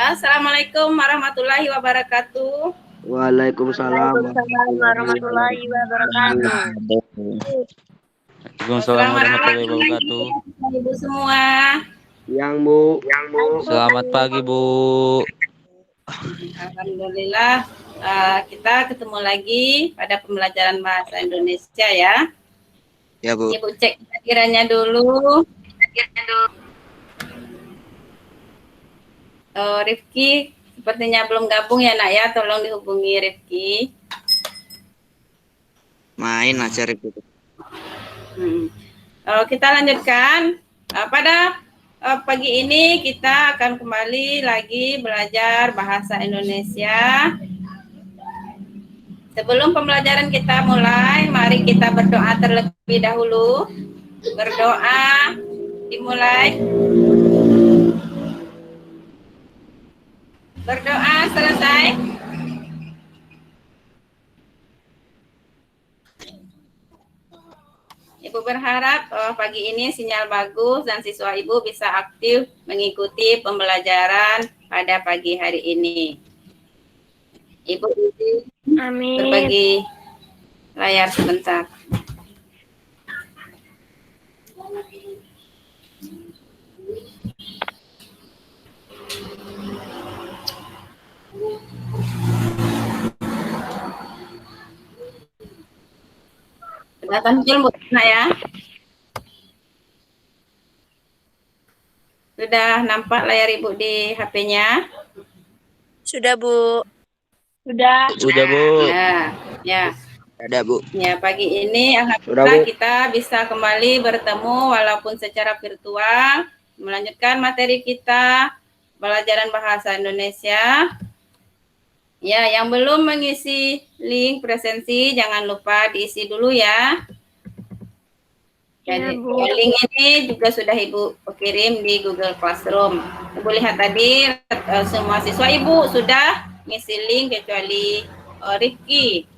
Assalamualaikum warahmatullahi wabarakatuh. Waalaikumsalam warahmatullahi wabarakatuh. Waalaikumsalam warahmatullahi wabarakatuh. Ibu semua. Yang Bu. Selamat pagi Bu. Alhamdulillah kita ketemu lagi pada pembelajaran bahasa Indonesia ya. Ya Bu. Ibu cek kiranya dulu. Rifki sepertinya belum gabung ya nak ya, tolong dihubungi Rifki. Main aja Rifki. Kita lanjutkan pada pagi ini kita akan kembali lagi belajar bahasa Indonesia. Sebelum pembelajaran kita mulai, mari kita berdoa terlebih dahulu. Berdoa dimulai. Berdoa selesai. Ibu berharap pagi ini sinyal bagus dan siswa Ibu bisa aktif mengikuti pembelajaran pada pagi hari ini. Ibu berbagi layar sebentar. Sudah tampil Bu nak ya? Sudah nampak layar Ibu di HP-nya? Sudah Bu. Sudah Bu. Nah, ya. Ada Bu. Ya, pagi ini alhamdulillah kita bisa kembali bertemu walaupun secara virtual, melanjutkan materi kita pelajaran bahasa Indonesia. Ya, yang belum mengisi link presensi jangan lupa diisi dulu ya. Jadi link ini juga sudah Ibu kirim di Google Classroom. Ibu lihat tadi semua siswa Ibu sudah ngisi link kecuali Rifki.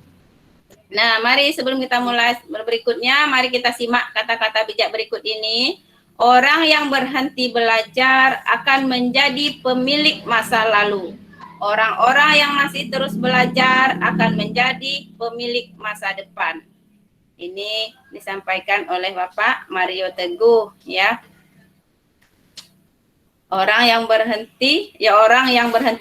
Nah, mari sebelum kita mulai berikutnya, mari kita simak kata-kata bijak berikut ini. Orang yang berhenti belajar akan menjadi pemilik masa lalu. Orang-orang yang masih terus belajar akan menjadi pemilik masa depan. Ini disampaikan oleh Bapak Mario Teguh ya. Orang yang berhenti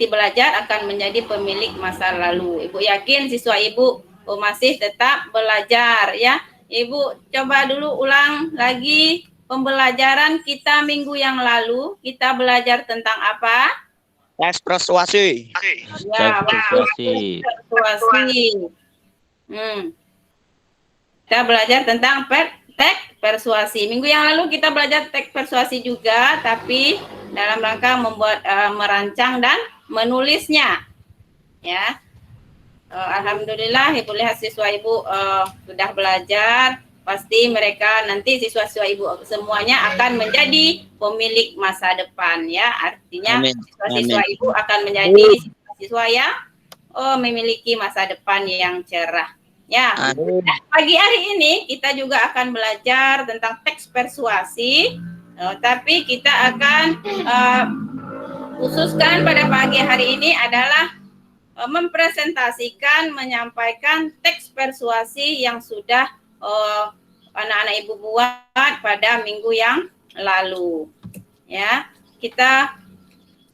belajar akan menjadi pemilik masa lalu. Ibu yakin siswa Ibu masih tetap belajar ya. Ibu coba dulu ulang lagi pembelajaran kita minggu yang lalu. Kita belajar tentang apa? Teks persuasi. Ya, persuasi. Kita belajar tentang teks persuasi. Minggu yang lalu kita belajar teks persuasi juga, tapi dalam rangka membuat merancang dan menulisnya. Ya. Alhamdulillah Ibu lihat siswa Ibu sudah belajar. Pasti mereka nanti siswa-siswa Ibu semuanya akan menjadi pemilik masa depan ya. Artinya siswa-siswa Ibu akan menjadi siswa yang memiliki masa depan yang cerah. Ya. Pagi hari ini kita juga akan belajar tentang teks persuasi. Tapi kita akan khususkan pada pagi hari ini adalah mempresentasikan, menyampaikan teks persuasi yang sudah anak-anak Ibu buat pada minggu yang lalu. Ya, kita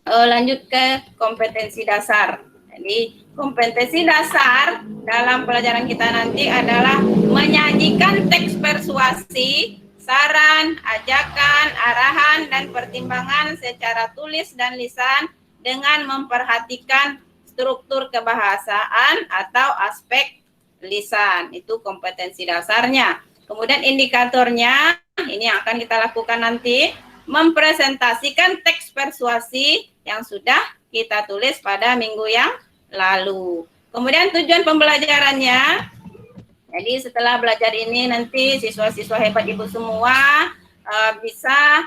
lanjut ke kompetensi dasar. Jadi kompetensi dasar dalam pelajaran kita nanti adalah menyajikan teks persuasi, saran, ajakan, arahan, dan pertimbangan secara tulis dan lisan dengan memperhatikan struktur kebahasaan atau aspek lisan. Itu kompetensi dasarnya. Kemudian indikatornya, ini yang akan kita lakukan nanti, mempresentasikan teks persuasi yang sudah kita tulis pada minggu yang lalu. Kemudian tujuan pembelajarannya, jadi setelah belajar ini nanti siswa-siswa hebat Ibu semua bisa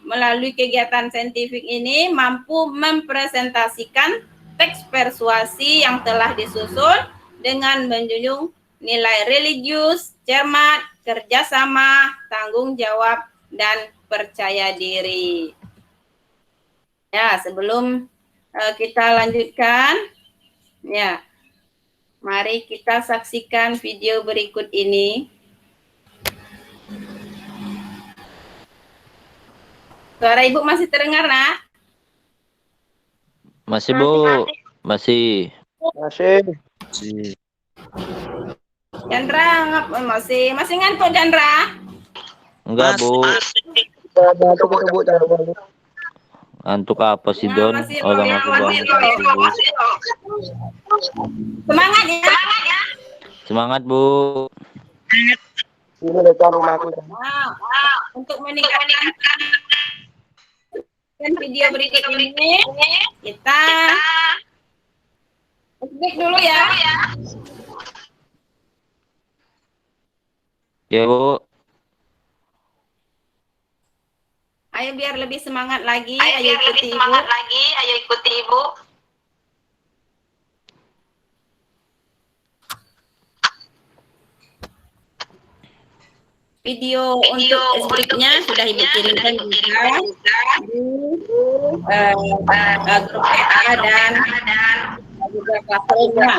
melalui kegiatan saintifik ini mampu mempresentasikan teks persuasi yang telah disusun dengan menjunjung nilai religius, cermat, kerjasama, tanggung jawab, dan percaya diri. Ya, sebelum kita lanjutkan, ya, mari kita saksikan video berikut ini. Suara Ibu masih terdengar, Nak? Masih, Bu. Masih. Chandra, masih ngantuk, Chandra? Enggak, Bu. Ngantuk apa sih, Don? Masih Orang aku bangun subuh. Semangat ya. Semangat, Bu. Nah, untuk meningkatkan video berikut ini, kita break dulu ya. Ya, Bu. Ayo biar lebih semangat lagi, ayo ikuti Ibu. Video untuk berikutnya sudah Ibu kirimkan juga di grup PA dan juga platformnya.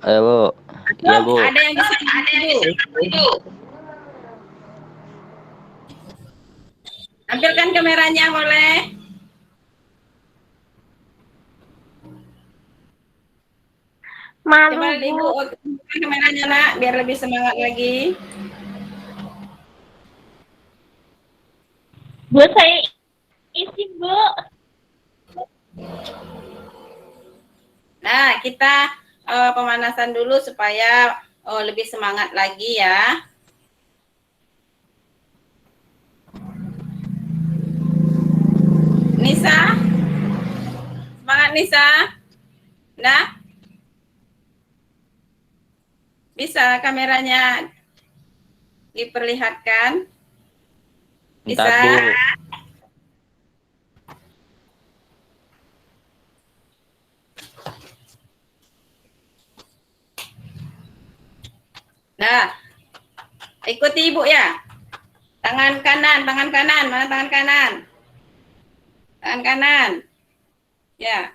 Ayo, Bu. Ya, Bu. Ada yang bisa dibantu? Tampilkan kameranya boleh. Coba Ibu tampilkan kameranya, Nak, biar lebih semangat lagi. Bu, saya isi, Bu. Nah, kita pemanasan dulu supaya lebih semangat lagi ya. Nisa, semangat Nisa. Nah, bisa kameranya diperlihatkan? Bisa. Bentar, Bu. Nah, ikuti Ibu ya. Tangan kanan, mana tangan kanan? Tangan kanan. Ya.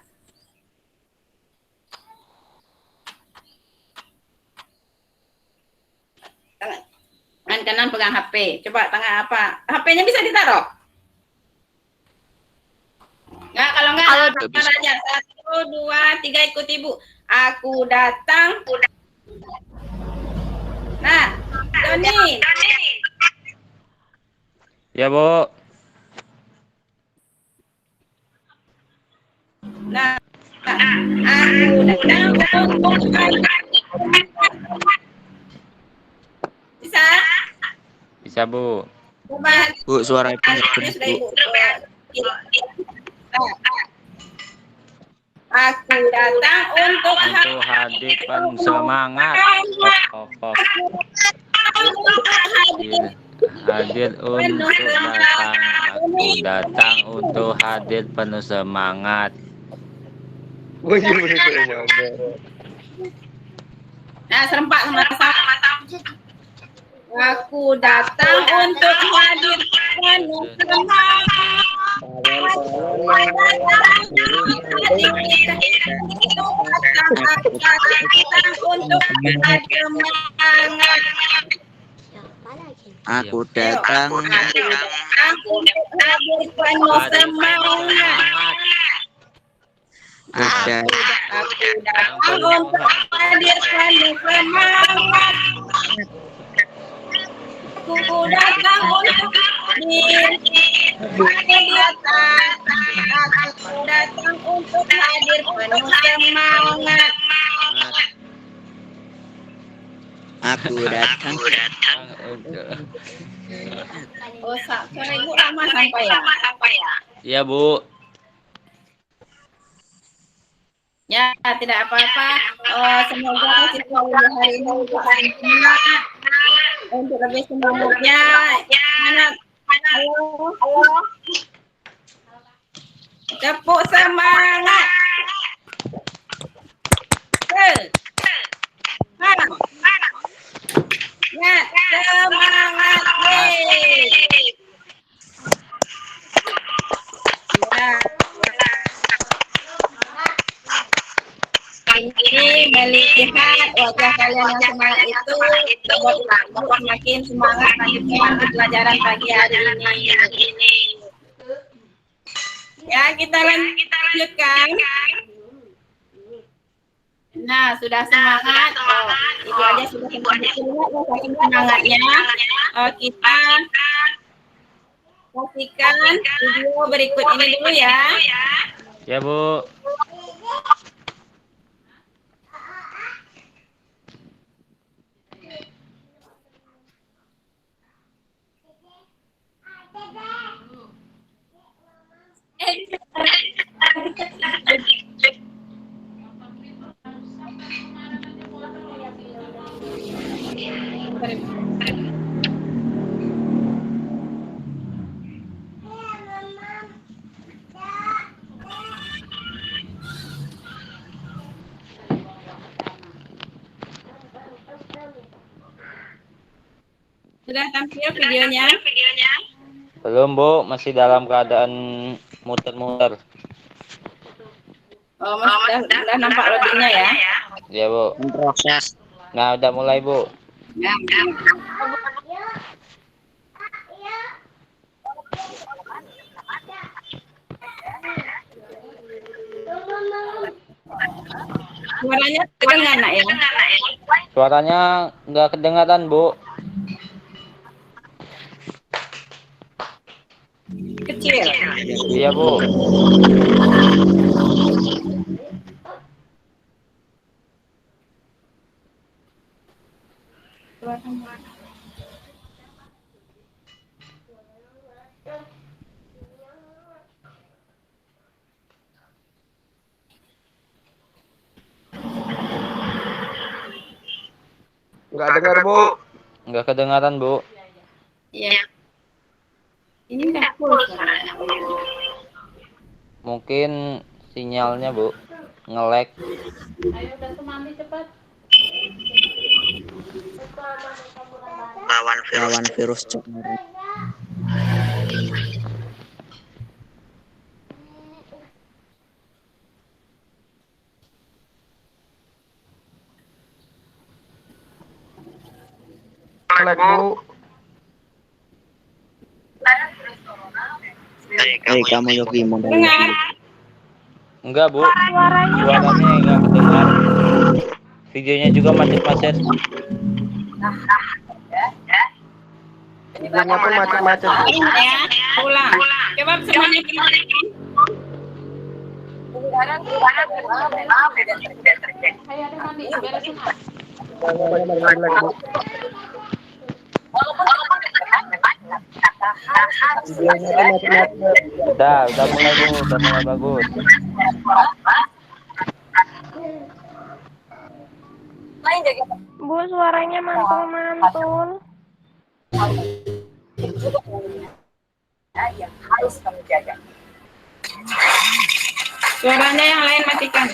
Tangan kanan pegang HP. Coba tangan apa? HP-nya bisa ditaruh? Enggak, kalau enggak, caranya 1, 2, 3 ikuti Ibu. Aku datang. Nah, Doni. Ya, Bu. Nah, aku datang untuk bisa? Bisa, Bu. Coba. Bu, suara Ibu. Ini sudah Ibu. Aku datang untuk hadir semangat. Hadir untuk datang. Aku datang untuk hadir penuh semangat. Nah, serempak sama-sama. Aku datang untuk hadir penuh semangat. Aku datang. Aku hadir penuh semangat. Ada. Aku datang untuk hadir penuh semangat. Aku datang untuk hadir. Aku datang untuk hadir penuh semangat. Aku datang. Oh, sore Ibu lama sampai ya? Ya, Bu. Ya, tidak apa-apa. Semoga siswa Ibu hari ini semangat. Untuk lebih semangatnya. Semangat. Halo. Tepuk semangat. Ya, semangat. Ya. melihat wajah kalian yang semangat itu membuat makin semangat lanjutkan pelajaran pagi hari ini. Ya, kita lanjutkan. Nah, sudah semangat. Oh, Ibu aja sudah semangatnya. Kita saksikan video berikut ini dulu ya. Ya, Bu. Sudah tampil videonya? Belum, Bu. Masih dalam keadaan muter-muter. Oh, Mas, sudah nampak loadingnya ya? Ya, Bu. Proses. Nah, udah mulai, Bu. Ya. Suaranya kedengaran nak ya? Suaranya nggak kedengaran, Bu. Kecil. Iya, Bu. Nggak dengar, Bu. Nggak kedengaran, Bu. Iya. Ini udah full suaranya. Mungkin sinyalnya, Bu. Nge-lag. Lawan virus cok. Lag, Bu. Hei kamu Yogi mau dari Dengar? Enggak, Bu. Suaranya nggak kedengar. Videonya juga macet-macet. Videonya pun macam-macam. Ya, ulang. Coba semuanya Udah mulai, Bu. Udah mulai bagus. Bu, suaranya mantul-mantul. suaranya yang lain matikan.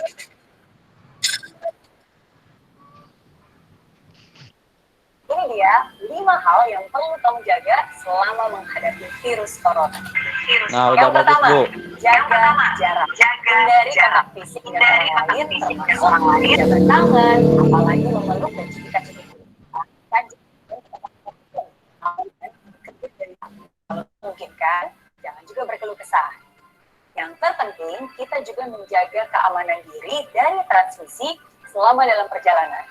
Ini dia 5 hal yang perlu kamu jaga selama menghadapi virus corona. Nah, udah Yang bagus, pertama, Bu. jaga jarak. Hindari kontak fisik dengan orang lain, jaga tangan, apalagi memeluk dan cipika-cipiki. Kalau memungkinkan, jangan juga berkeluh kesah. Yang terpenting, kita juga menjaga keamanan diri dari transmisi selama dalam perjalanan.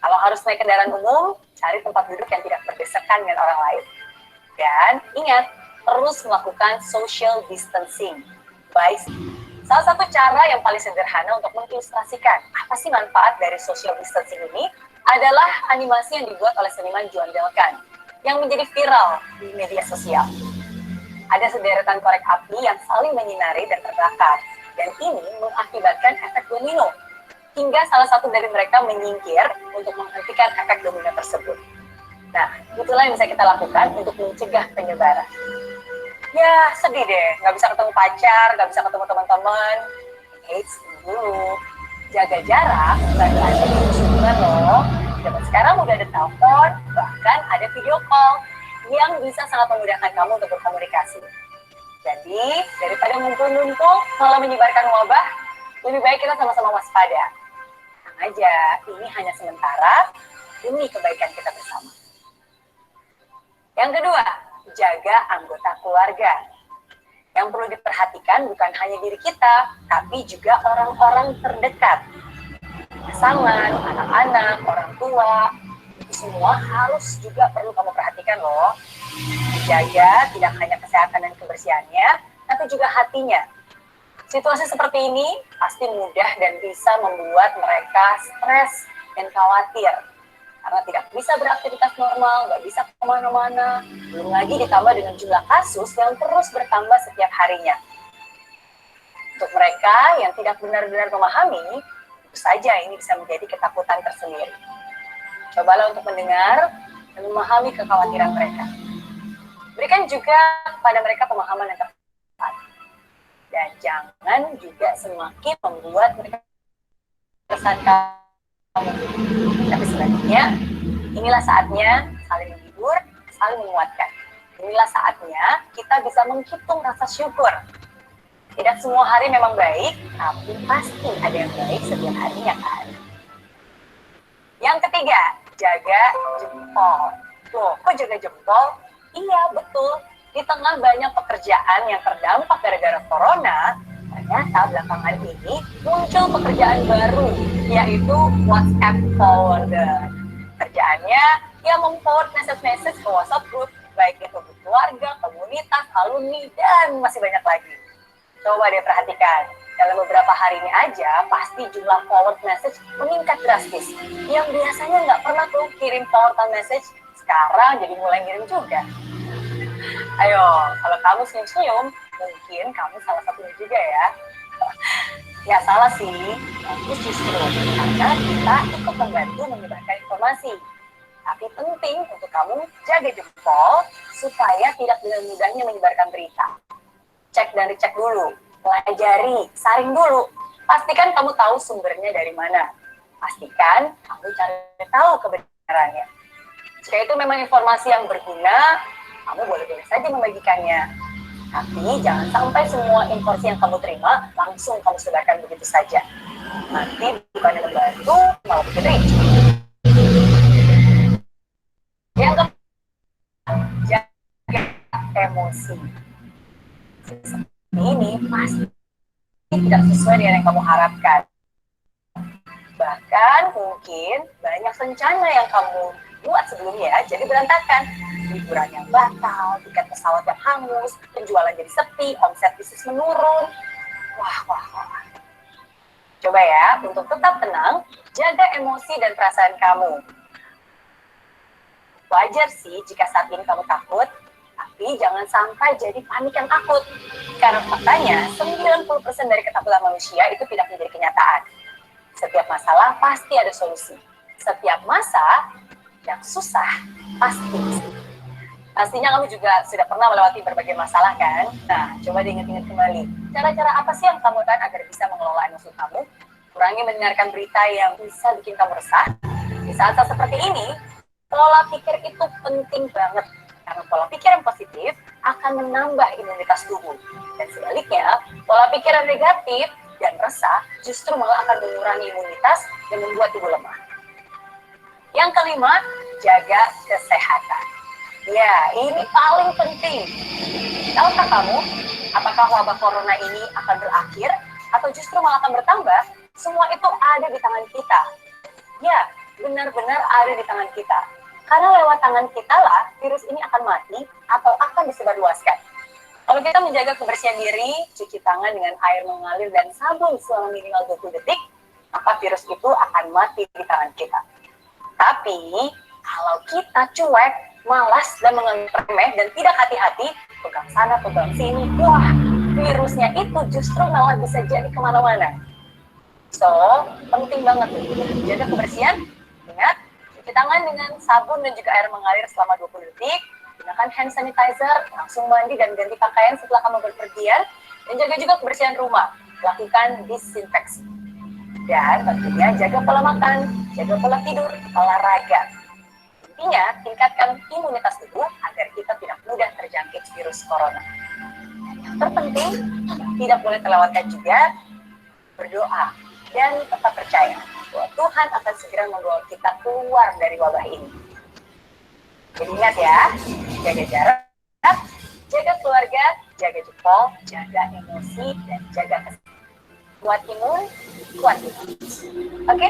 Kalau harus naik kendaraan umum, cari tempat duduk yang tidak berdesakan dengan orang lain. Dan ingat, terus melakukan social distancing. Baik, salah satu cara yang paling sederhana untuk mengilustrasikan apa sih manfaat dari social distancing ini adalah animasi yang dibuat oleh seniman Juan Delkan yang menjadi viral di media sosial. Ada sederetan korek api yang saling menyinari dan terbakar, dan ini mengakibatkan efek domino, hingga salah satu dari mereka menyingkir untuk menghentikan efek domino tersebut. Nah, itulah yang bisa kita lakukan untuk mencegah penyebaran. Ya, sedih deh, nggak bisa ketemu pacar, nggak bisa ketemu teman-teman. Eits, dulu. Jaga jarak, nggak ada hubungan loh. Zaman sekarang udah ada telepon, bahkan ada video call yang bisa sangat memudahkan kamu untuk berkomunikasi. Jadi, daripada ngumpul-ngumpul malah menyebarkan wabah, lebih baik kita sama-sama waspada. aja, ini hanya sementara demi kebaikan kita bersama. Yang kedua, jaga anggota keluarga. Yang perlu diperhatikan bukan hanya diri kita, tapi juga orang-orang terdekat. Pasangan, anak-anak, orang tua, itu semua harus juga perlu kamu perhatikan loh. Jaga tidak hanya kesehatan dan kebersihannya, tapi juga hatinya. Situasi seperti ini pasti mudah dan bisa membuat mereka stres dan khawatir. Karena tidak bisa beraktivitas normal, nggak bisa kemana-mana. Belum lagi ditambah dengan jumlah kasus yang terus bertambah setiap harinya. Untuk mereka yang tidak benar-benar memahami, tentu saja ini bisa menjadi ketakutan tersendiri. Cobalah untuk mendengar dan memahami kekhawatiran mereka. Berikan juga kepada mereka pemahaman yang tepat. Dan jangan juga semakin membuat mereka kesan kamu. Tapi sebaliknya, inilah saatnya saling menghibur, saling menguatkan. Inilah saatnya kita bisa menghitung rasa syukur. Tidak semua hari memang baik, tapi pasti ada yang baik setiap harinya kan. Yang ketiga, jaga jempol. Loh, kok jaga jempol? Iya, betul. Di tengah banyak pekerjaan yang terdampak gara-gara corona, ternyata belakangan ini muncul pekerjaan baru, yaitu WhatsApp forwarder. Kerjaannya ya memforward message-message ke WhatsApp group, baik itu ke keluarga, komunitas, alumni, dan masih banyak lagi. Coba deh perhatikan, dalam beberapa hari ini aja, pasti jumlah forward message meningkat drastis. Yang biasanya nggak pernah tuh kirim forward message, sekarang jadi mulai ngirim juga. Ayo, kalau kamu senyum-senyum, mungkin kamu salah satunya juga ya. Ya salah sih, bagus justru karena kita ikut membantu menyebarkan informasi. Tapi penting untuk kamu jaga jempol supaya tidak dengan mudahnya menyebarkan berita. Cek dan dicek dulu, pelajari, saring dulu. Pastikan kamu tahu sumbernya dari mana. Pastikan kamu cari tahu kebenarannya. Jika itu memang informasi yang berguna, kamu boleh-boleh saja membagikannya. Tapi jangan sampai semua informasi yang kamu terima langsung kamu sebarkan begitu saja. Nanti bukannya membantu, malah bikin ricu. Yang keempat, jaga emosi. Ini pasti tidak sesuai dengan yang kamu harapkan. Bahkan mungkin banyak rencana yang kamu buat sebelumnya jadi berantakan. Liburan yang batal, tiket pesawat yang hangus, penjualan jadi sepi, omset bisnis menurun. Wah. Coba ya, untuk tetap tenang, jaga emosi dan perasaan kamu. Wajar sih jika saat ini kamu takut, tapi jangan sampai jadi panik yang akut. Karena faktanya, 90% dari ketakutan manusia itu tidak menjadi kenyataan. Setiap masalah pasti ada solusi. Setiap masa yang susah pasti. Pastinya kamu juga sudah pernah melewati berbagai masalah kan? Nah, coba diingat-ingat kembali. Cara-cara apa sih yang kamu lakukan agar bisa mengelola emosi kamu? Kurangi mendengarkan berita yang bisa bikin kamu resah. Di saat-saat seperti ini, pola pikir itu penting banget. Karena pola pikir yang positif akan menambah imunitas tubuh. Dan sebaliknya, pola pikir yang negatif dan resah justru malah akan mengurangi imunitas dan membuat tubuh lemah. Yang kelima, jaga kesehatan. Ya, ini paling penting. Tahukah kamu, apakah wabah corona ini akan berakhir atau justru malah akan bertambah? Semua itu ada di tangan kita. Ya, benar-benar ada di tangan kita. Karena lewat tangan kita lah virus ini akan mati atau akan disebarluaskan. Kalau kita menjaga kebersihan diri, cuci tangan dengan air mengalir dan sabun selama minimal 20 detik, maka virus itu akan mati di tangan kita. Tapi, kalau kita cuek, malas dan menganggap remeh dan tidak hati-hati, pegang sana, pegang sini, wah, virusnya itu justru malah bisa jadi kemana-mana. So, penting banget jaga kebersihan. Ingat, cuci tangan dengan sabun dan juga air mengalir selama 20 detik. Gunakan hand sanitizer, langsung mandi dan ganti pakaian setelah kamu berpergian. Dan jaga juga kebersihan rumah. Lakukan disinfeksi. Dan tentunya jaga pola makan, jaga pola tidur, olahraga. Intinya, tingkatkan imunitas tubuh agar kita tidak mudah terjangkit virus corona. Yang terpenting, yang tidak boleh terlewatkan juga, berdoa dan tetap percaya. bahwa Tuhan akan segera membawa kita keluar dari wabah ini. Jadi ingat ya, jaga jarak, jaga keluarga, jaga jempol, jaga emosi, dan jaga kesehatan. Kuat imun, kuat imun. Oke?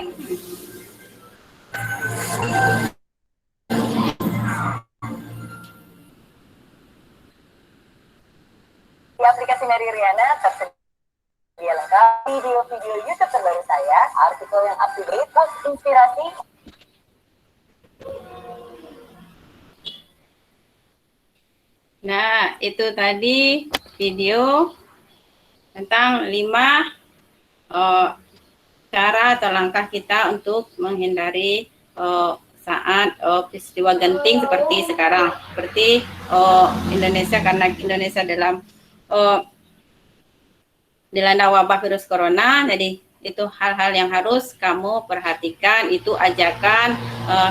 Di aplikasi Mary Riana tersedia lengkap video-video YouTube terbaru saya, artikel yang up to date, post inspirasi. Nah, itu tadi video tentang 5 cara atau langkah kita untuk menghindari saat peristiwa genting seperti sekarang, seperti Indonesia, karena Indonesia dalam dilanda wabah virus corona. Jadi itu hal-hal yang harus kamu perhatikan, itu ajakan,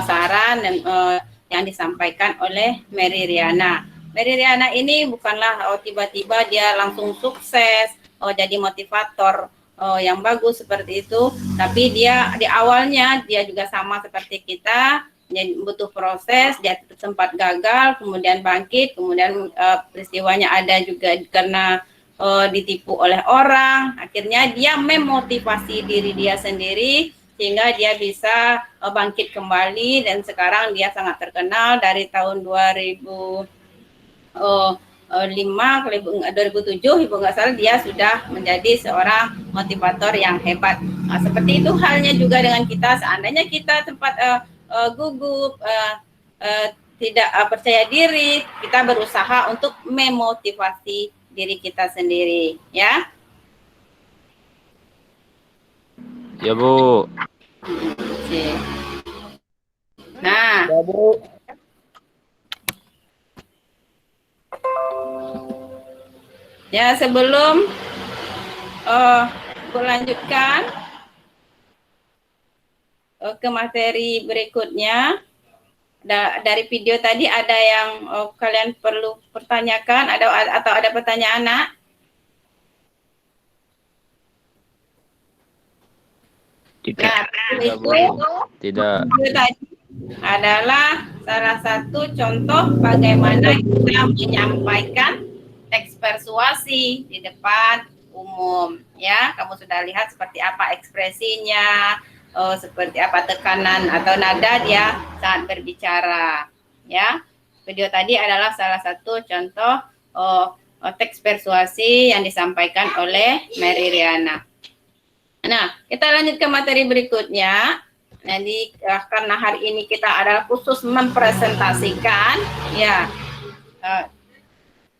saran dan yang disampaikan oleh Mary Riana. Mary Riana ini bukanlah tiba-tiba dia langsung sukses, jadi motivator yang bagus seperti itu, tapi dia di awalnya dia juga sama seperti kita, jadi butuh proses, dia sempat gagal, kemudian bangkit, kemudian peristiwanya ada juga karena ditipu oleh orang, akhirnya dia memotivasi diri dia sendiri sehingga dia bisa bangkit kembali, dan sekarang dia sangat terkenal. Dari tahun 2007 ibu nggak salah, dia sudah menjadi seorang motivator yang hebat. Nah, seperti itu halnya juga dengan kita. Seandainya kita sempat gugup, tidak percaya diri, kita berusaha untuk memotivasi diri kita sendiri, ya. Ya, Bu. Oke. Nah, Ya, Bu. ya, sebelum aku lanjutkan ke materi berikutnya, dari video tadi ada yang kalian perlu pertanyakan, atau ada pertanyaan, Nak? Tidak. Nah, Tidak, Bu. Tidak. Itu tadi adalah salah satu contoh bagaimana kita menyampaikan teks persuasi di depan umum, ya. Kamu sudah lihat seperti apa ekspresinya, seperti apa tekanan atau nada dia saat berbicara, ya. Video tadi adalah salah satu contoh teks persuasi yang disampaikan oleh Mary Riana. Nah, kita lanjut ke materi berikutnya. Jadi karena hari ini kita adalah khusus mempresentasikan, ya,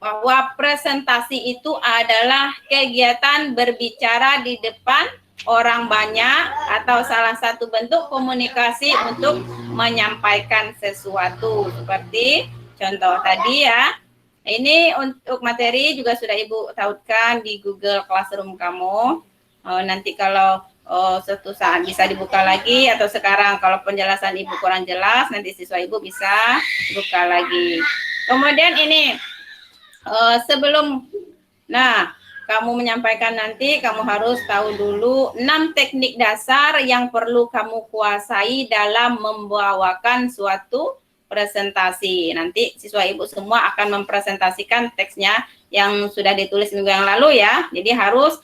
bahwa presentasi itu adalah kegiatan berbicara di depan orang banyak atau salah satu bentuk komunikasi untuk menyampaikan sesuatu. Seperti contoh tadi, ya. Ini untuk materi juga sudah Ibu tautkan di Google Classroom kamu. Nanti kalau suatu saat bisa dibuka lagi, atau sekarang kalau penjelasan Ibu kurang jelas, nanti siswa Ibu bisa buka lagi. Kemudian ini sebelum kamu menyampaikan, nanti kamu harus tahu dulu 6 teknik dasar yang perlu kamu kuasai dalam membawakan suatu presentasi. Nanti siswa Ibu semua akan mempresentasikan teksnya yang sudah ditulis minggu yang lalu, ya. Jadi harus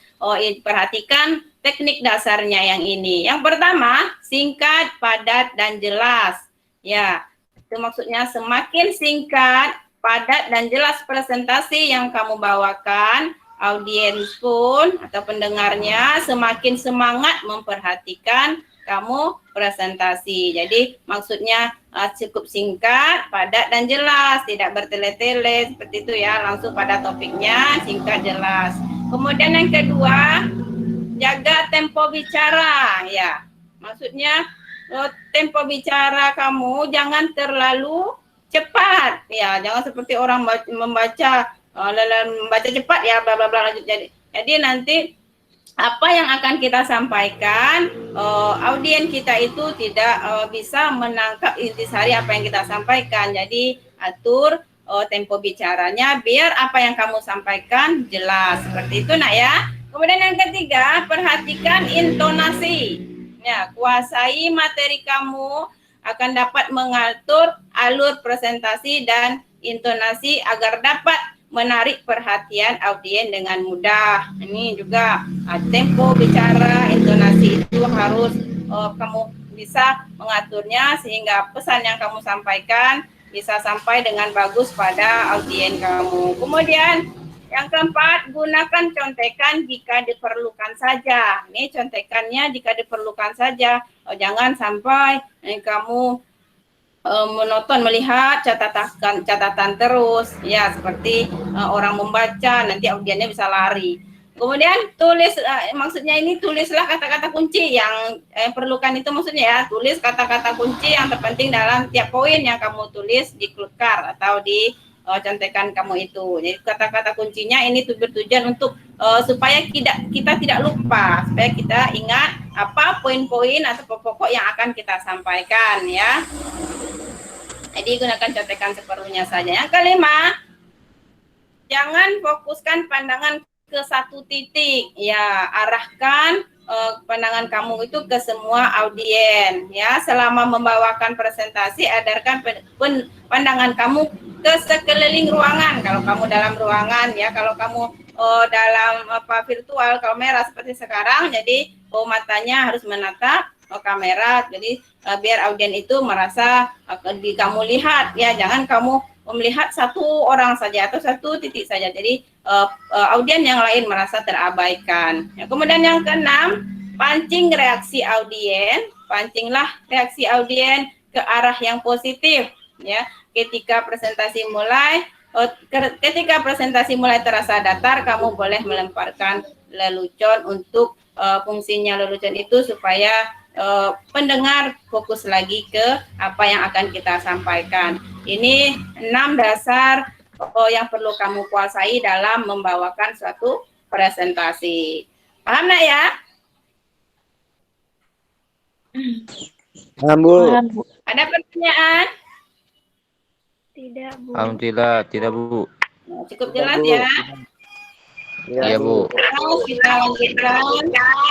perhatikan teknik dasarnya yang ini. Yang pertama, singkat, padat, dan jelas. Ya, itu maksudnya semakin singkat, padat, dan jelas presentasi yang kamu bawakan, audiens pun atau pendengarnya semakin semangat memperhatikan kamu presentasi. Jadi maksudnya cukup singkat, padat, dan jelas, tidak bertele-tele seperti itu, ya. Langsung pada topiknya, singkat, jelas. Kemudian yang kedua, jaga tempo bicara, ya. Maksudnya tempo bicara kamu jangan terlalu cepat, ya. Jangan seperti orang membaca cepat, ya, bla bla bla. Jadi nanti apa yang akan kita sampaikan, audiens kita itu tidak bisa menangkap intisari apa yang kita sampaikan. Jadi atur tempo bicaranya biar apa yang kamu sampaikan jelas. Seperti itu, Nak, ya. Kemudian yang ketiga, perhatikan intonasi. Ya, kuasai materi kamu akan dapat mengatur alur presentasi dan intonasi agar dapat menarik perhatian audiens dengan mudah. Ini juga tempo bicara, intonasi itu harus kamu bisa mengaturnya sehingga pesan yang kamu sampaikan bisa sampai dengan bagus pada audiens kamu. Kemudian yang keempat, gunakan contekan jika diperlukan saja. Ini contekannya jika diperlukan saja. Jangan sampai kamu monoton melihat catatan terus, ya seperti orang membaca, nanti audiensnya bisa lari. Kemudian tulis, maksudnya ini tulislah kata-kata kunci yang perlukan itu maksudnya ya, tulis kata-kata kunci yang terpenting dalam tiap poin yang kamu tulis di clue-card atau di contekan kamu itu. Jadi kata-kata kuncinya ini bertujuan untuk supaya kita tidak lupa, supaya kita ingat apa poin-poin atau pokok yang akan kita sampaikan ya. Jadi gunakan contekan seperlunya saja. Yang kelima, jangan fokuskan pandangan ke satu titik, ya arahkan pandangan kamu itu ke semua audiens ya. Selama membawakan presentasi, edarkan pandangan kamu ke sekeliling ruangan. Kalau kamu dalam ruangan ya, kalau kamu dalam virtual kamera seperti sekarang, jadi matanya harus menatap kamera, jadi biar audiens itu merasa kamu lihat ya, jangan kamu melihat satu orang saja atau satu titik saja, jadi audiens yang lain merasa terabaikan. Ya, kemudian yang keenam, pancing reaksi audiens, pancinglah reaksi audiens ke arah yang positif ya. Ketika presentasi mulai terasa datar, kamu boleh melemparkan lelucon. Untuk fungsinya lelucon itu supaya pendengar fokus lagi ke apa yang akan kita sampaikan. Ini 6 dasar yang perlu kamu kuasai dalam membawakan suatu presentasi. Paham nggak ya? Paham, Bu. Ada pertanyaan? Tidak, Bu. Alhamdulillah, tidak Bu. Cukup jelas ya? Iya Bu. Kita lanjutkan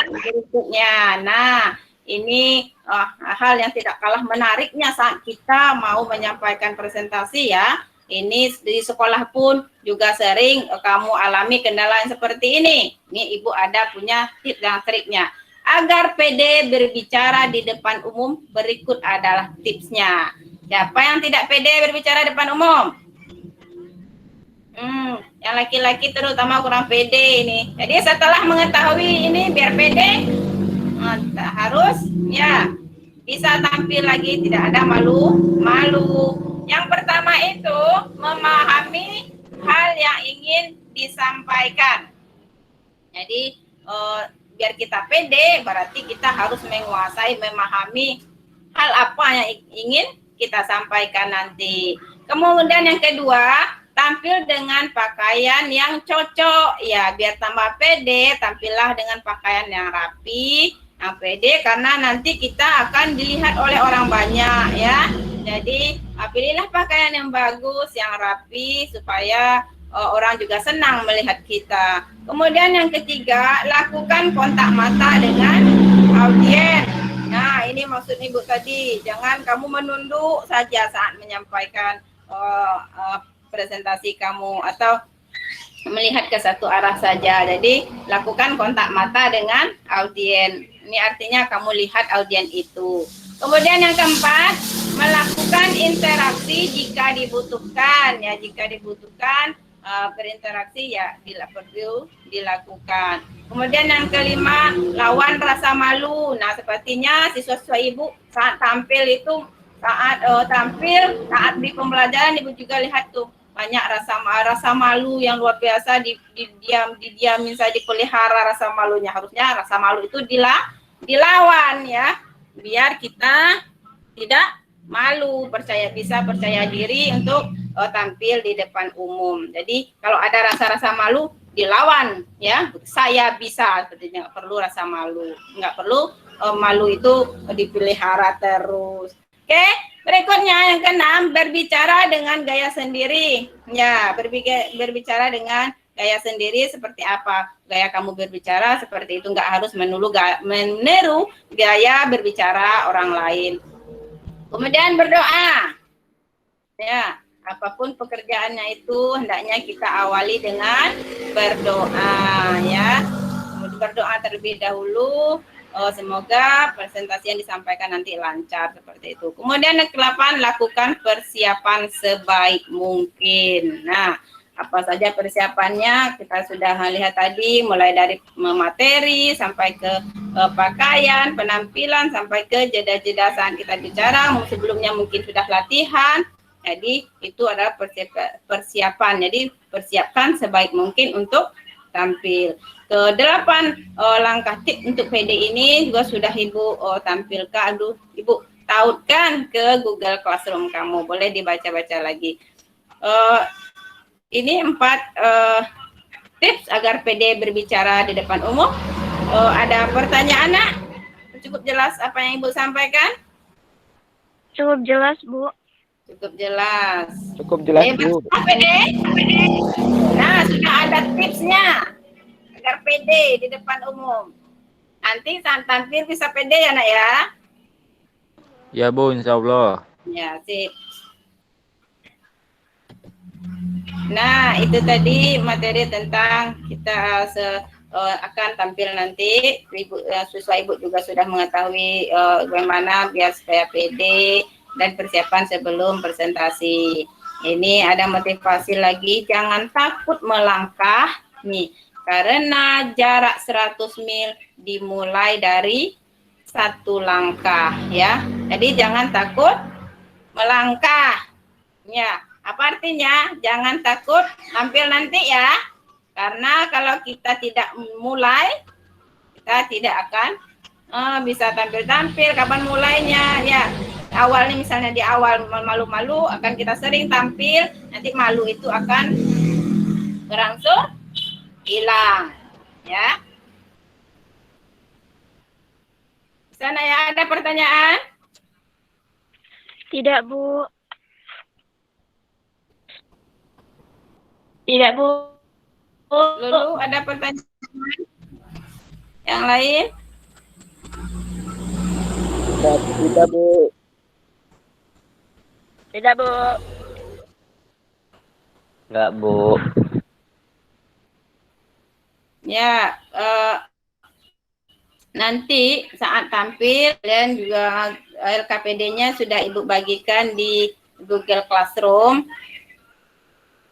berikutnya. Nah, ini hal yang tidak kalah menariknya saat kita mau menyampaikan presentasi ya. Ini di sekolah pun juga sering kamu alami kendala yang seperti ini. Ini Ibu ada punya tips dan triknya. Agar pede berbicara di depan umum, berikut adalah tipsnya. Siapa yang tidak pede berbicara di depan umum? Yang laki-laki terutama kurang pede ini. Jadi setelah mengetahui ini biar pede, harus ya bisa tampil lagi, tidak ada malu. Yang pertama itu memahami hal yang ingin disampaikan. Jadi biar kita pede berarti kita harus menguasai, memahami hal apa yang ingin kita sampaikan nanti. Kemudian yang kedua, tampil dengan pakaian yang cocok ya, biar tambah pede, tampillah dengan pakaian yang rapi, yang pede, karena nanti kita akan dilihat oleh orang banyak ya. Jadi pilihlah pakaian yang bagus, yang rapi supaya orang juga senang melihat kita. Kemudian yang ketiga, lakukan kontak mata dengan audiens. Nah, ini maksud Ibu tadi, jangan kamu menunduk saja saat menyampaikan presentasi kamu atau melihat ke satu arah saja. Jadi lakukan kontak mata dengan audiens. Ini artinya kamu lihat audiens itu. Kemudian yang keempat, melakukan interaksi jika dibutuhkan ya. Jika dibutuhkan berinteraksi ya perlu dilakukan. Kemudian yang kelima, lawan rasa malu. Nah, sepertinya siswa-siswa Ibu saat tampil itu, saat di pembelajaran Ibu juga lihat tuh banyak rasa malu yang luar biasa, didiamin saja, dipelihara rasa malunya. Harusnya rasa malu itu dilawan ya, biar kita tidak malu, bisa percaya diri untuk tampil di depan umum. Jadi kalau ada rasa-rasa malu, dilawan ya. Saya bisa, sepertinya nggak perlu rasa malu, nggak perlu malu itu dipelihara terus. Oke, berikutnya yang keenam, berbicara dengan gaya sendiri. Ya, berbicara dengan gaya sendiri seperti apa. Gaya kamu berbicara seperti itu, nggak harus meniru gaya berbicara orang lain. Kemudian berdoa. Ya, apapun pekerjaannya itu hendaknya kita awali dengan berdoa ya. Berdoa terlebih dahulu. Semoga presentasi yang disampaikan nanti lancar seperti itu. Kemudian yang ke-8, lakukan persiapan sebaik mungkin. Nah, apa saja persiapannya kita sudah lihat tadi, mulai dari materi sampai ke pakaian, penampilan, sampai ke jeda-jeda saat kita bicara. Sebelumnya mungkin sudah latihan. Jadi itu adalah persiapan. Jadi persiapkan sebaik mungkin untuk tampil. Ke-8 langkah tips untuk PD ini juga sudah Ibu tampilkan. Ibu tautkan ke Google Classroom kamu. Boleh dibaca-baca lagi. Ini 4 tips agar PD berbicara di depan umum. Ada pertanyaan, Nak? Cukup jelas apa yang Ibu sampaikan? Cukup jelas, Bu. Cukup jelas. Cukup jelas, Bu. PD? Nah, sudah ada tipsnya agar PD di depan umum. Nanti saat tampil bisa PD ya, Nak ya? Ya Bu, insya Allah. Ya, sip. Nah, itu tadi materi tentang kita akan tampil nanti. Siswa Ibu juga sudah mengetahui bagaimana biar supaya PD dan persiapan sebelum presentasi. Ini ada motivasi lagi, jangan takut melangkah nih, karena jarak 100 mil dimulai dari 1 langkah ya. Jadi jangan takut melangkah. Ya, apa artinya? Jangan takut tampil nanti ya. Karena kalau kita tidak mulai, kita tidak akan bisa tampil-tampil. Kapan mulainya? Ya, awalnya misalnya di awal malu-malu, akan kita sering tampil, nanti malu itu akan berangsur hilang, ya. Sana ya, ada pertanyaan? Tidak, Bu. Tidak, Bu. Lulu, ada pertanyaan? Yang lain? Tidak, Bu. Tidak, Bu. Enggak, Bu. Ya, nanti saat tampil dan juga LKPD-nya sudah Ibu bagikan di Google Classroom.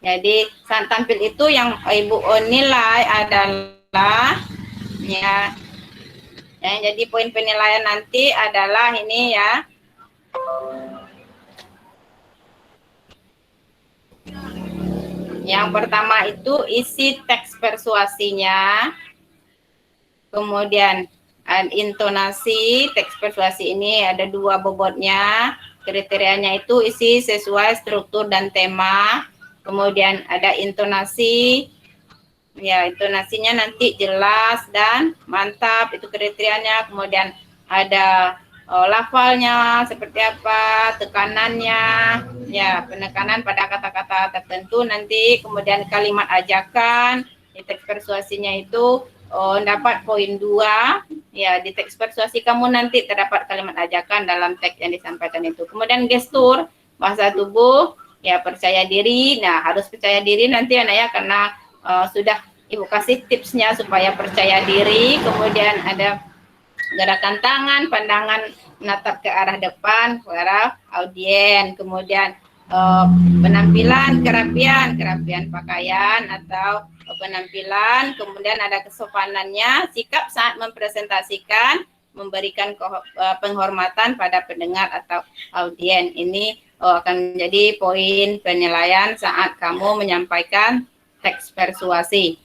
Jadi saat tampil itu yang Ibu nilai adalah ya, jadi poin penilaian nanti adalah ini ya. Yang pertama itu isi teks persuasinya, kemudian intonasi teks persuasi ini ada 2 bobotnya, kriterianya itu isi sesuai struktur dan tema, kemudian ada intonasi, ya intonasinya nanti jelas dan mantap, itu kriterianya, kemudian ada lafalnya seperti apa, tekanannya, ya penekanan pada kata-kata tertentu nanti, kemudian kalimat ajakan di teks persuasinya itu dapat poin 2, ya di teks persuasi kamu nanti terdapat kalimat ajakan dalam teks yang disampaikan itu. Kemudian gestur, bahasa tubuh, ya percaya diri, nah harus percaya diri nanti anak ya, karena sudah Ibu kasih tipsnya supaya percaya diri, kemudian ada gerakan tangan, pandangan menatap ke arah depan, ke arah audiens, kemudian penampilan, kerapian pakaian atau penampilan, kemudian ada kesopanannya, sikap saat mempresentasikan, memberikan penghormatan pada pendengar atau audiens. Ini akan menjadi poin penilaian saat kamu menyampaikan teks persuasi.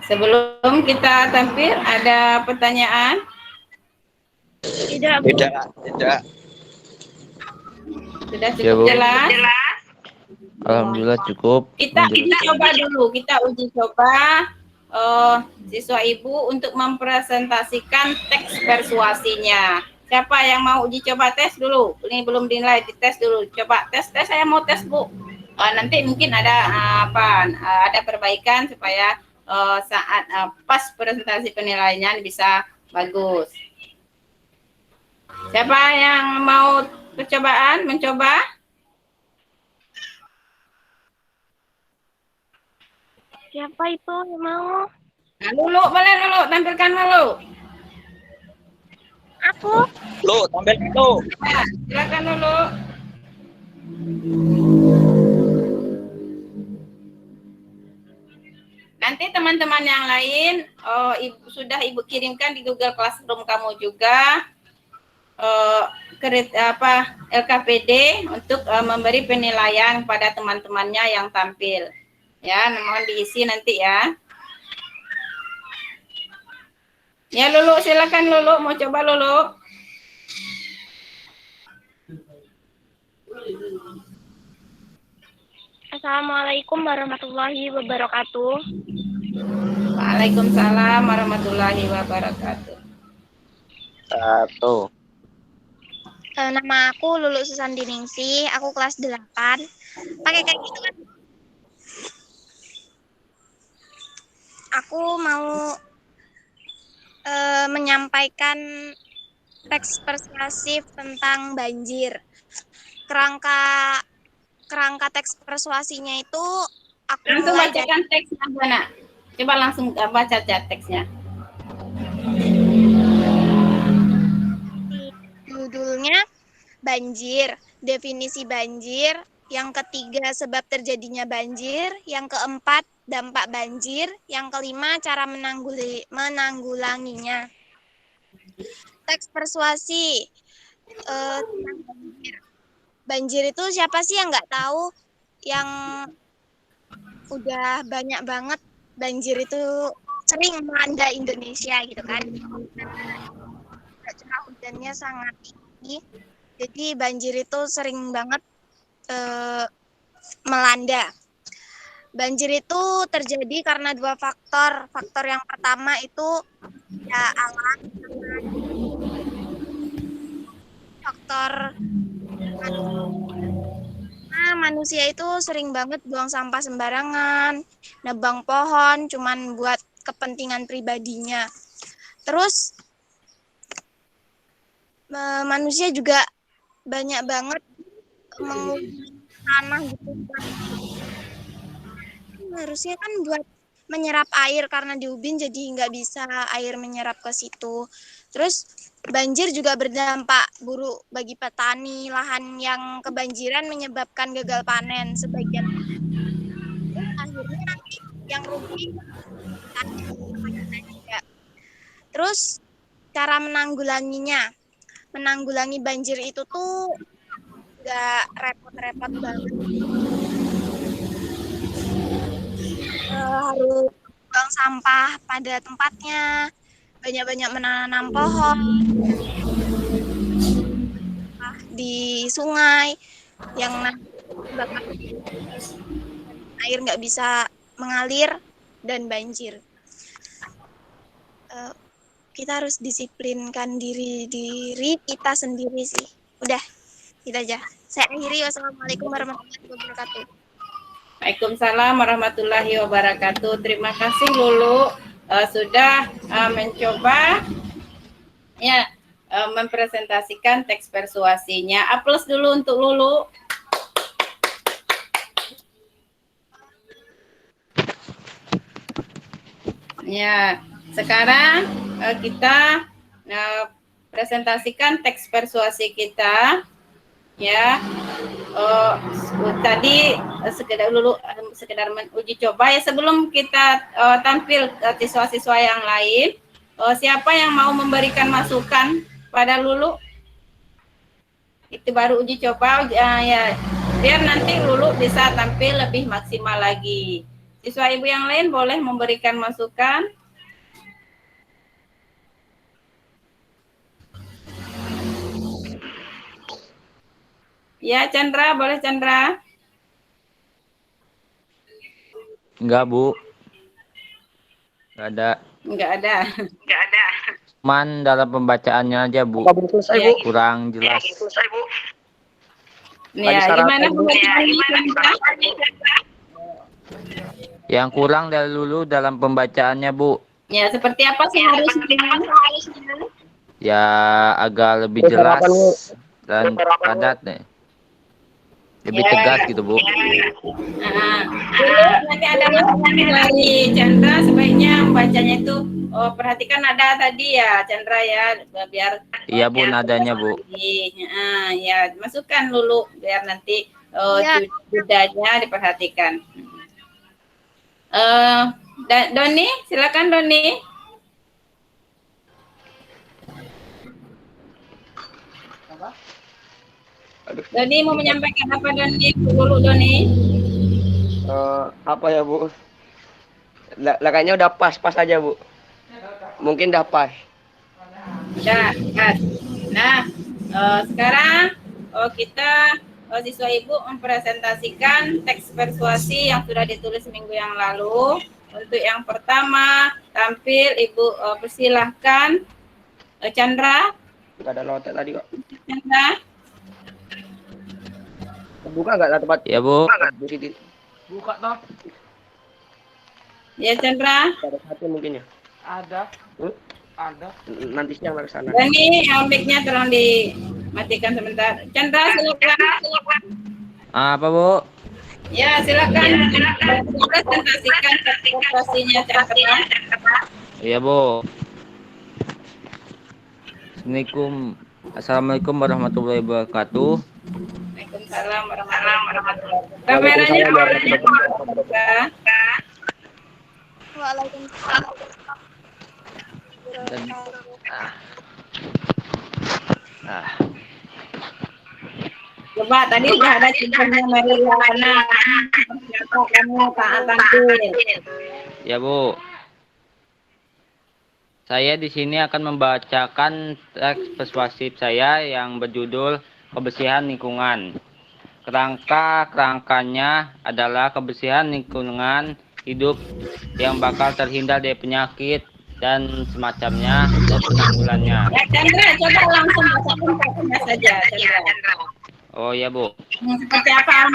Sebelum kita tampil, ada pertanyaan? Tidak, Bu. Tidak. Sudah Ya, cukup Bu. jelas? Alhamdulillah cukup. Kita coba dulu, kita uji coba siswa Ibu untuk mempresentasikan teks persuasinya. Siapa yang mau uji coba tes dulu? Ini belum dinilai, dites dulu. Coba tes, saya mau tes, Bu. Nanti mungkin ada ada perbaikan supaya saat pas presentasi penilaian bisa bagus. Siapa yang mau mencoba? Siapa itu yang mau? Nah, Lulu, boleh Lulu, tampilkan Lulu. Aku. Lu, tampil lu. Ya, silakan Lulu. Nanti teman-teman yang lain, sudah Ibu kirimkan di Google Classroom kamu juga LKPD untuk memberi penilaian pada teman-temannya yang tampil. Ya, mohon diisi nanti ya. Ya Lulu, silakan Lulu, mau coba Lulu. Assalamualaikum warahmatullahi wabarakatuh. Waalaikumsalam warahmatullahi wabarakatuh. Satu. Nama aku Lulu Susanti Ningsih, aku kelas 8. Pakai kayak gitu kan? Aku mau menyampaikan teks persuasif tentang banjir. Kerangka teks persuasinya itu aku Langsung mulai bacakan teksnya, Bu Nak. Coba langsung baca teksnya. Judulnya banjir, definisi banjir, yang ketiga sebab terjadinya banjir, yang keempat dampak banjir, yang kelima cara menanggulanginya. Teks persuasi tentang banjir. Banjir itu siapa sih yang nggak tahu? Yang udah banyak banget banjir itu sering melanda Indonesia gitu kan. Curah hujannya sangat tinggi, jadi banjir itu sering banget melanda. Banjir itu terjadi karena dua faktor. Faktor yang pertama itu ya alam, faktor manusia itu sering banget buang sampah sembarangan, nebang pohon cuman buat kepentingan pribadinya. Terus manusia juga banyak banget mengubur tanah gitu. Harusnya kan buat menyerap air, karena di ubin jadi nggak bisa air menyerap ke situ. Terus banjir juga berdampak buruk bagi petani. Lahan yang kebanjiran menyebabkan gagal panen sebagian. Akhirnya nanti yang rugi juga. Terus cara menanggulanginya. Menanggulangi banjir itu tuh nggak repot-repot banget. Harus buang sampah pada tempatnya, banyak-banyak menanam pohon di sungai yang bakal air nggak bisa mengalir dan banjir. Kita harus disiplinkan diri kita sendiri sih. Udah, gitu aja. Saya akhiri. Wassalamualaikum warahmatullahi wabarakatuh. Waalaikumsalam warahmatullahi wabarakatuh. Terima kasih Lulu sudah mencoba ya mempresentasikan teks persuasinya. Aplaus dulu untuk Lulu. Ya, sekarang kita presentasikan teks persuasi kita. Ya, tadi sekedar uji coba ya. Sebelum kita tampil siswa-siswa yang lain, siapa yang mau memberikan masukan pada Lulu? Itu baru uji coba ya, biar nanti Lulu bisa tampil lebih maksimal lagi. Siswa ibu yang lain boleh memberikan masukan. Ya, Chandra, boleh Chandra? Enggak, Bu. Enggak ada. Enggak ada. cuman dalam pembacaannya aja Bu, Apa belum selesai, Bu? kurang jelas. Ya, gimana pembacaannya? Yang kurang dari dulu dalam pembacaannya Bu, Ya, seperti apa seharusnya? ya agak lebih Terus jelas harapan, Bu. dan padat nih, lebih Ya. tegas gitu Bu. Nah, nanti ada masukan dari Chandra, sebaiknya membacanya itu perhatikan nada tadi ya Chandra ya, biar Iya Bu, nadanya Bu. ya masukkan dulu biar nanti Ya. judanya diperhatikan. Doni, silakan Doni. Doni mau menyampaikan apa Doni? Dulu Doni. Apa ya, Bu? Lah kayaknya udah pas aja, Bu. Mungkin udah pas. Ya, pas. Nah, sekarang kita siswa ibu mempresentasikan teks persuasi yang sudah ditulis minggu yang lalu. Untuk yang pertama tampil ibu persilahkan Chandra. Enggak ada lotek tadi kok. Chandra. Buka enggak lah tempat? Ya Bu. Bu Siti. Buka toh. Ya Chandra. Ada satu mungkin ya. Ada. Ada. Nanti siang ke sana. Ini mic-nya tolong dimatikan sebentar. Chandra silakan. Apa Bu? Ya silakan presentasikan presentasinya Chandra. Iya Bu. Assalamualaikum warahmatullahi wabarakatuh. Waalaikumsalam warahmatullahi wabarakatuh. Kameranya Waalaikumsalam. Dan, coba tadi sudah ada contohnya Mariana. Ternyata kamu taat tampil. Ya Bu. Saya di sini akan membacakan teks persuasif saya yang berjudul Kebersihan Lingkungan. Kerangkanya adalah kebersihan lingkungan hidup yang bakal terhindar dari penyakit dan semacamnya dan penanggulannya. Ya Chandra, coba langsung bacakan teksnya saja Chandra. Oh ya Bu. Seperti apa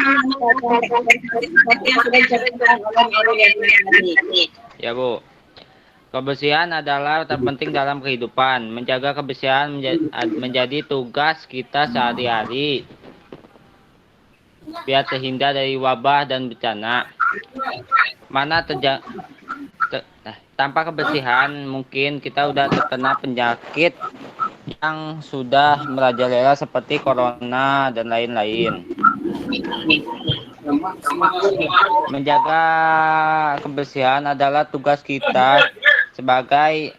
seperti yang sudah dijelaskan oleh tadi. Ya Bu. Kebersihan adalah terpenting dalam kehidupan. Menjaga kebersihan menjadi tugas kita sehari-hari. Biar terhindar dari wabah dan bencana. Tanpa kebersihan mungkin kita udah terkena penyakit yang sudah merajalela seperti corona dan lain-lain. Menjaga kebersihan adalah tugas kita sebagai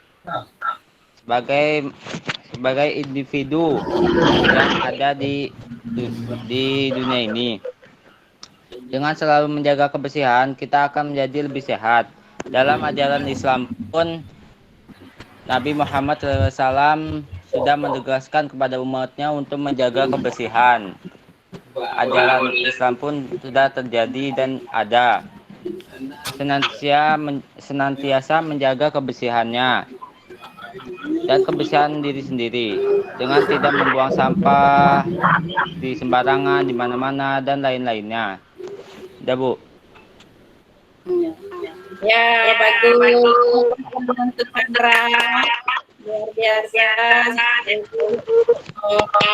individu yang ada di dunia ini. Dengan selalu menjaga kebersihan, kita akan menjadi lebih sehat. Dalam ajaran Islam pun, Nabi Muhammad SAW sudah menegaskan kepada umatnya untuk menjaga kebersihan. Ajaran Islam pun sudah terjadi dan ada. Senantiasa menjaga kebersihannya dan kebersihan diri sendiri dengan tidak membuang sampah di sembarangan, di mana-mana dan lain-lainnya. Udah Bu. Ya bagus untuk Chandra, luar biasa.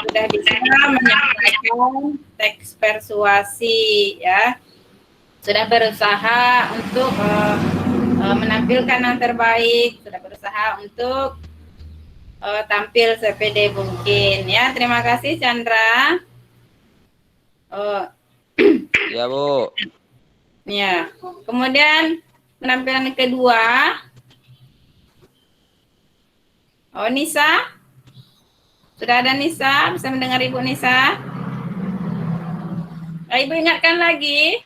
Sudah bisa menyampaikan teks persuasi ya. Sudah berusaha untuk menampilkan yang terbaik, sudah berusaha untuk tampil sepede mungkin ya. Terima kasih Chandra. Ya Bu. Ya. Kemudian penampilan kedua. Nisa. Sudah ada Nisa, bisa mendengar Ibu Nisa? Ibu ingatkan lagi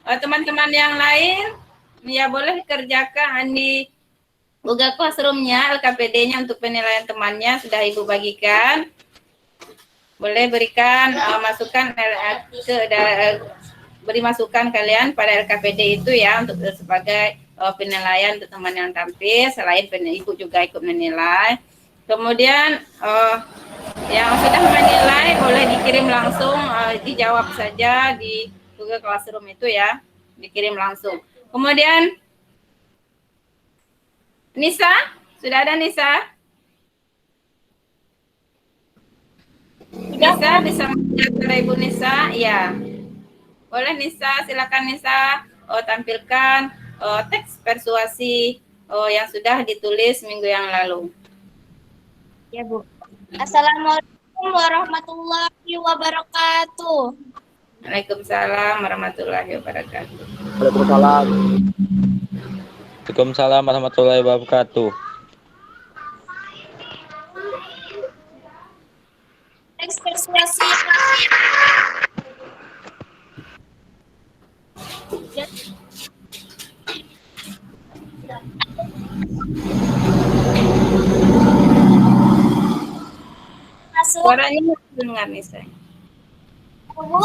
teman-teman yang lain ya boleh kerjakan di Google Classroom-nya, LKPD-nya untuk penilaian temannya sudah Ibu bagikan. Boleh berikan masukan beri masukan kalian pada LKPD itu ya untuk sebagai penilaian untuk teman yang tampil. Selain Ibu juga ikut menilai. Kemudian yang sudah menilai boleh dikirim langsung, dijawab saja di Google Classroom itu ya, dikirim langsung. Kemudian Nisa, sudah ada Nisa? Nisa bisa menjawab Ibu Nisa? Ya. Boleh Nisa, silakan Nisa tampilkan teks persuasi yang sudah ditulis minggu yang lalu. Ya, Bu. Assalamualaikum warahmatullahi wabarakatuh. Waalaikumsalam warahmatullahi wabarakatuh. Waalaikumsalam. Waalaikumsalam warahmatullahi wabarakatuh. Teks persuasi. Suaranya dengar nih saya. Bu,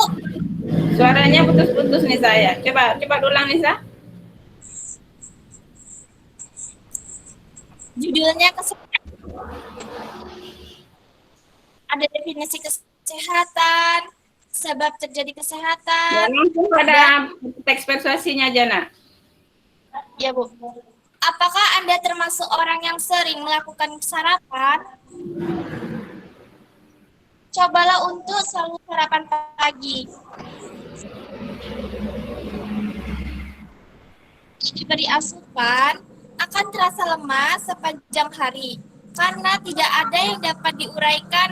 Suaranya putus-putus nih saya. Coba ulang nih saya. judulnya ada definisi kesehatan, sebab terjadi kesehatan. Langsung pada teks persuasinya Jana. Ya, Bu. Apakah Anda termasuk orang yang sering melakukan sarapan? Cobalah untuk selalu sarapan pagi. Diberi asupan akan terasa lemas sepanjang hari karena tidak ada yang dapat diuraikan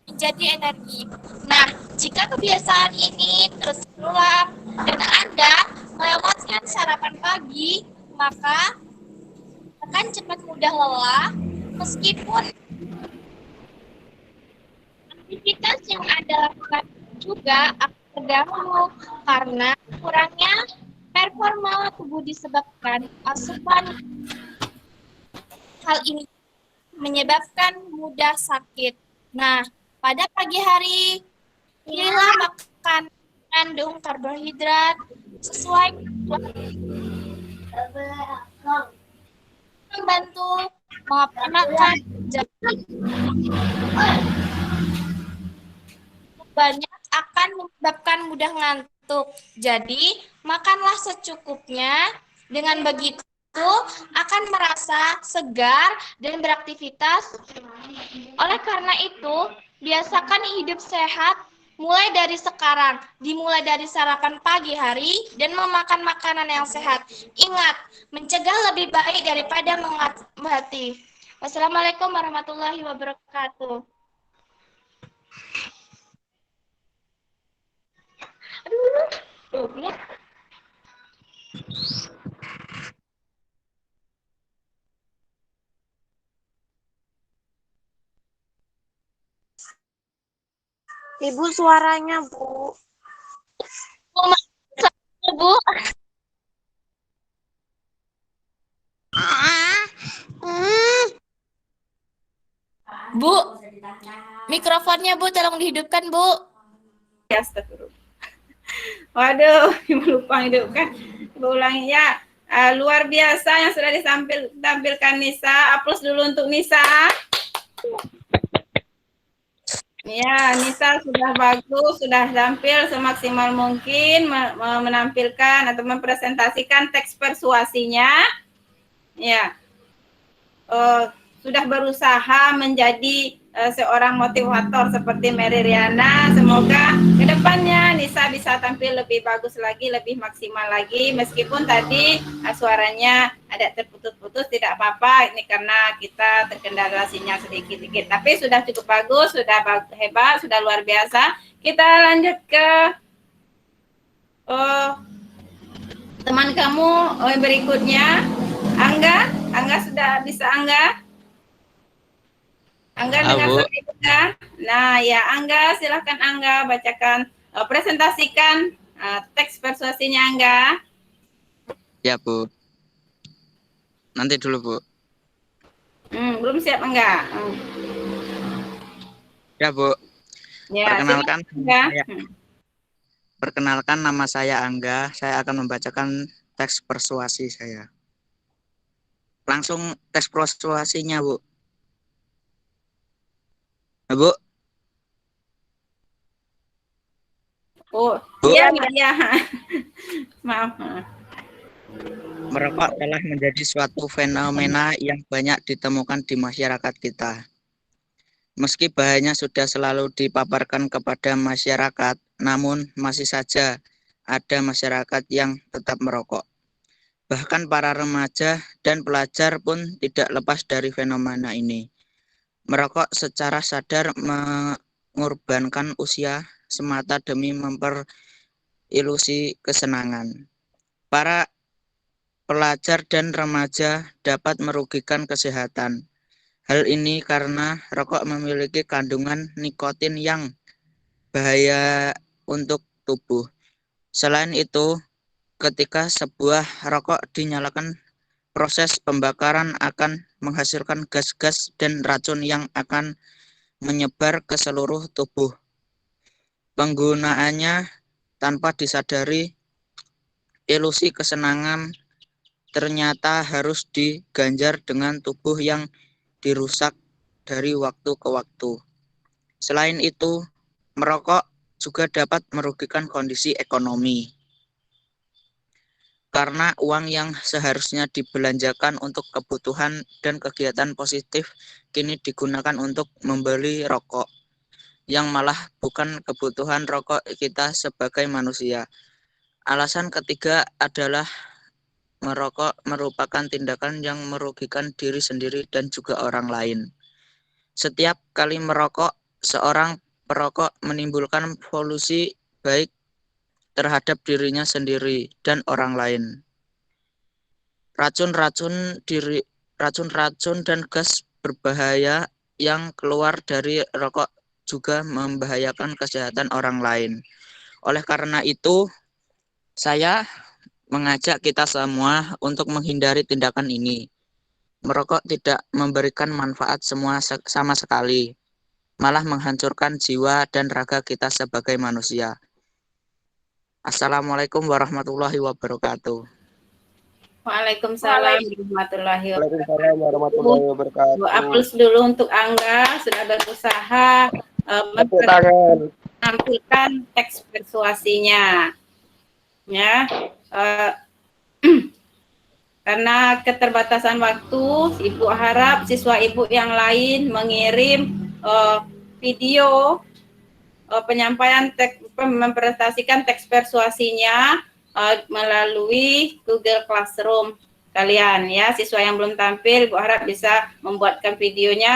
menjadi energi. Nah, jika kebiasaan ini terus berulang dan Anda melewatkan sarapan pagi, maka akan cepat mudah lelah meskipun aktivitas yang Anda lakukan juga akan terganggu karena kurangnya performa tubuh disebabkan asupan. Hal ini menyebabkan mudah sakit. Nah, pada pagi hari, pilihlah makan mengandung karbohidrat sesuai membantu mengoptimalkan jam banyak akan menyebabkan mudah ngantuk. Jadi, makanlah secukupnya. Dengan begitu, akan merasa segar dan beraktivitas. Oleh karena itu, biasakan hidup sehat mulai dari sekarang. Dimulai dari sarapan pagi hari dan memakan makanan yang sehat. Ingat, mencegah lebih baik daripada mengobati. Wassalamualaikum warahmatullahi wabarakatuh. Aduh, Ibu suaranya, Bu. Bu. Bu, mikrofonnya Bu, tolong dihidupkan Bu. Ya, astagfirullah. Waduh, Ibu lupa hidupkan. Ibu ulangi ya. Luar biasa yang sudah ditampilkan Nisa. Aplaus dulu untuk Nisa. Ya, Nisa sudah bagus, sudah tampil semaksimal mungkin menampilkan atau mempresentasikan teks persuasinya. Ya, sudah berusaha menjadi seorang motivator seperti Mary Riana. Semoga kedepannya Nisa bisa tampil lebih bagus lagi, lebih maksimal lagi. Meskipun tadi suaranya ada terputus-putus, tidak apa-apa. Ini karena kita terkendala sinyal sedikit-sedikit. Tapi sudah cukup bagus, sudah hebat, sudah luar biasa. Kita lanjut ke teman kamu berikutnya. Angga sudah bisa Angga? Angga dengar suara Ibu kan? Nah ya Angga, silahkan Angga bacakan, presentasikan teks persuasinya Angga. Ya Bu. Nanti dulu Bu. Belum siap Angga. Ya Bu. Ya, Perkenalkan, Angga. nama saya Angga. Saya akan membacakan teks persuasi saya. Langsung teks persuasinya Bu. Bu. Oh, Bu. iya, iya. Maaf. Merokok telah menjadi suatu fenomena yang banyak ditemukan di masyarakat kita. Meski bahayanya sudah selalu dipaparkan kepada masyarakat, namun masih saja ada masyarakat yang tetap merokok. Bahkan para remaja dan pelajar pun tidak lepas dari fenomena ini. Merokok secara sadar mengorbankan usia semata demi memperillusi kesenangan. Para pelajar dan remaja dapat merugikan kesehatan. Hal ini karena rokok memiliki kandungan nikotin yang bahaya untuk tubuh. Selain itu, ketika sebuah rokok dinyalakan, proses pembakaran akan menghasilkan gas-gas dan racun yang akan menyebar ke seluruh tubuh. Penggunaannya tanpa disadari, ilusi kesenangan ternyata harus diganjar dengan tubuh yang dirusak dari waktu ke waktu. Selain itu, merokok juga dapat merugikan kondisi ekonomi. Karena uang yang seharusnya dibelanjakan untuk kebutuhan dan kegiatan positif kini digunakan untuk membeli rokok, yang malah bukan kebutuhan rokok kita sebagai manusia. Alasan ketiga adalah merokok merupakan tindakan yang merugikan diri sendiri dan juga orang lain. Setiap kali merokok, seorang perokok menimbulkan polusi baik terhadap dirinya sendiri dan orang lain. Racun-racun dan gas berbahaya yang keluar dari rokok juga membahayakan kesehatan orang lain. Oleh karena itu, saya mengajak kita semua untuk menghindari tindakan ini. Merokok tidak memberikan manfaat sama sekali, malah menghancurkan jiwa dan raga kita sebagai manusia. Assalamualaikum warahmatullahi wabarakatuh. Waalaikumsalam warahmatullahi Waalaikumsalam warahmatullahi wabarakatuh. wabarakatuh. Aplaus dulu untuk Angga sudah berusaha Tepuk tangan. menampilkan teks persuasinya. Ya, karena keterbatasan waktu, Ibu harap siswa Ibu yang lain mengirim video penyampaian teks, mempresentasikan teks persuasinya melalui Google Classroom kalian ya. Siswa yang belum tampil, Ibu harap bisa membuatkan videonya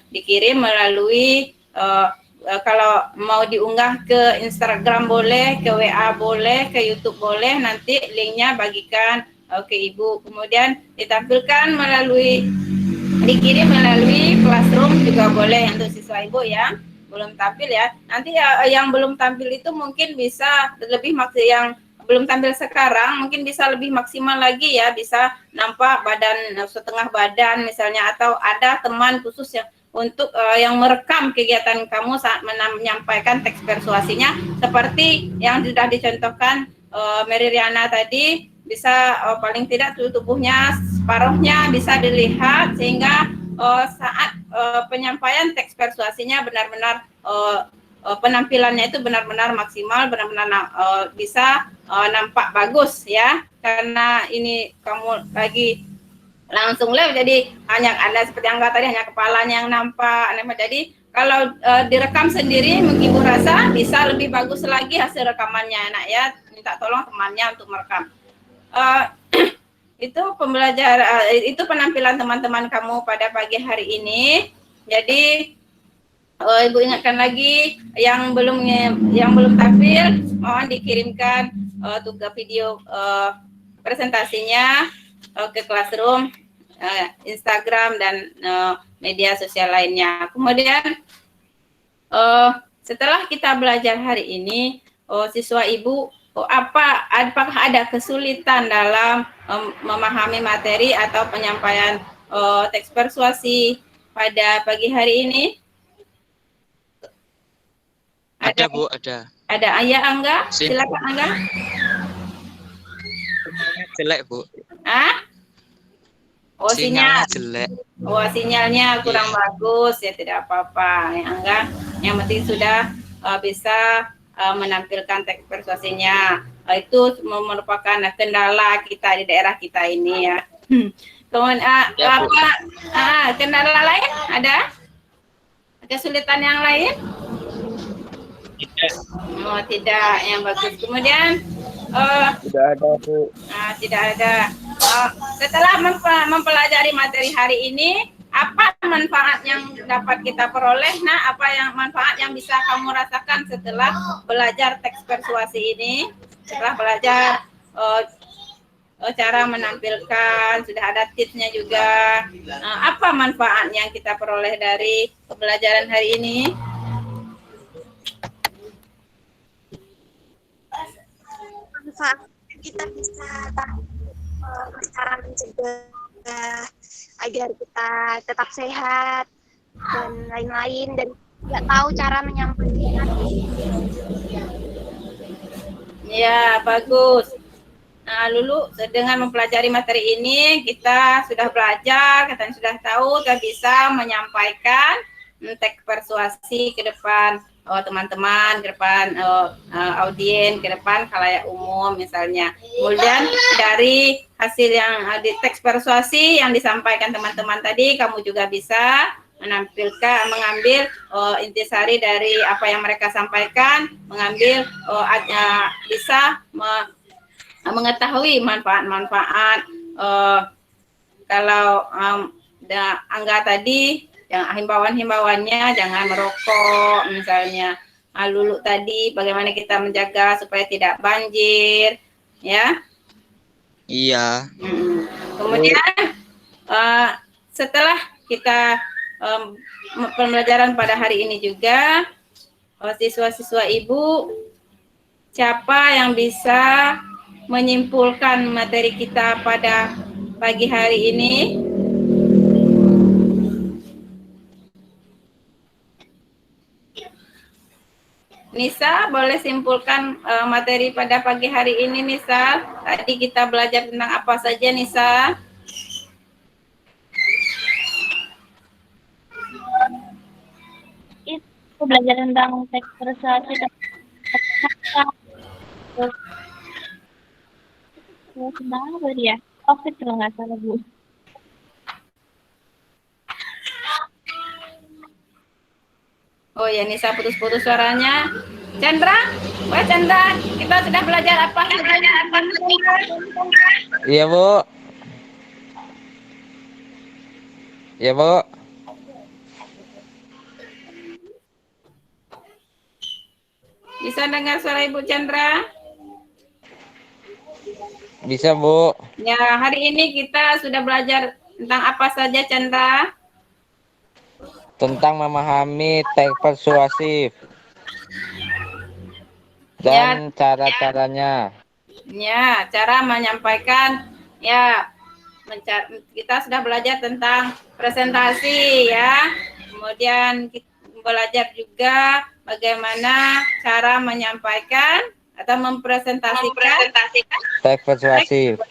dikirim melalui kalau mau diunggah ke Instagram boleh, ke WA boleh, ke YouTube boleh, nanti linknya bagikan ke Ibu. Kemudian ditampilkan dikirim melalui Classroom juga boleh untuk siswa Ibu yang belum tampil ya. Nanti yang belum tampil itu mungkin bisa lebih yang belum tampil sekarang mungkin bisa lebih maksimal lagi ya, bisa nampak badan setengah badan misalnya, atau ada teman khusus yang untuk yang merekam kegiatan kamu saat menyampaikan teks persuasinya seperti yang sudah dicontohkan Mary Riana tadi. Bisa paling tidak tubuhnya separuhnya bisa dilihat sehingga saat penyampaian teks persuasinya benar-benar penampilannya itu benar-benar maksimal, benar-benar bisa nampak bagus ya, karena ini kamu lagi langsung live, jadi hanya Anda seperti Angga tadi hanya kepalanya yang nampak. Jadi kalau direkam sendiri mungkin Ibu rasa bisa lebih bagus lagi hasil rekamannya, nak ya, minta tolong temannya untuk merekam. Itu pembelajaran, itu penampilan teman-teman kamu pada pagi hari ini. Jadi Ibu ingatkan lagi yang belum tampil, mohon dikirimkan tugas video presentasinya ke Classroom, Instagram dan media sosial lainnya. Kemudian setelah kita belajar hari ini, siswa Ibu apakah ada kesulitan dalam memahami materi atau penyampaian teks persuasi pada pagi hari ini? Ada Bu, ada. Ada Ayah Angga, silakan Angga. Jelek Bu. Oh, Sinyalnya sinyal. jelek. Oh, sinyalnya kurang bagus ya, tidak apa-apa. Ya enggak. Yang penting sudah bisa menampilkan teks persuasinya. Itu merupakan kendala kita di daerah kita ini ya. Kemudian Ya, Bu. kendala lain ada? Kesulitan yang lain? Oh, tidak, yang bagus. Kemudian Tidak ada, Bu. tidak ada. Setelah mempelajari materi hari ini, apa manfaat yang dapat kita peroleh? Nah, apa yang manfaat yang bisa kamu rasakan setelah belajar teks persuasi ini? Setelah belajar cara menampilkan, sudah ada tipsnya juga. Apa manfaat yang kita peroleh dari pembelajaran hari ini? Manfaat kita bisa tahu cara mencegah agar kita tetap sehat dan lain-lain, dan nggak tahu cara menyampaikan. Ya, bagus. Nah, Lulu, dengan mempelajari materi ini, kita sudah belajar, kita sudah tahu, kita bisa menyampaikan teks persuasi ke depan teman-teman, ke depan audiens, ke depan khalayak umum misalnya. Kemudian dari hasil yang di teks persuasi yang disampaikan teman-teman tadi, kamu juga bisa mengambil intisari dari apa yang mereka sampaikan, mengambil bisa mengetahui manfaat-manfaat kalau Angga tadi yang himbauan-himbauannya jangan merokok misalnya. Lulu tadi bagaimana kita menjaga supaya tidak banjir ya. Iya. Kemudian setelah kita pembelajaran pada hari ini juga, siswa-siswa Ibu, siapa yang bisa menyimpulkan materi kita pada pagi hari ini? Nisa, boleh simpulkan materi pada pagi hari ini, Nisa. Tadi kita belajar tentang apa saja, Nisa? Itu belajar tentang teks persuasi, terus tentang apa dia? COVID kalau nggak salah, Bu. Oh ya, Nisa putus-putus suaranya. Chandra, Chandra, kita sudah belajar apa? Iya, Bu. Iya, Bu. Bisa dengar suara Ibu Chandra? Bisa, Bu. Ya, hari ini kita sudah belajar tentang apa saja, Chandra? Tentang memahami teks persuasif dan cara-caranya. Ya, cara menyampaikan. Ya, kita sudah belajar tentang presentasi ya. Kemudian kita belajar juga bagaimana cara menyampaikan atau mempresentasikan Teks persuasif.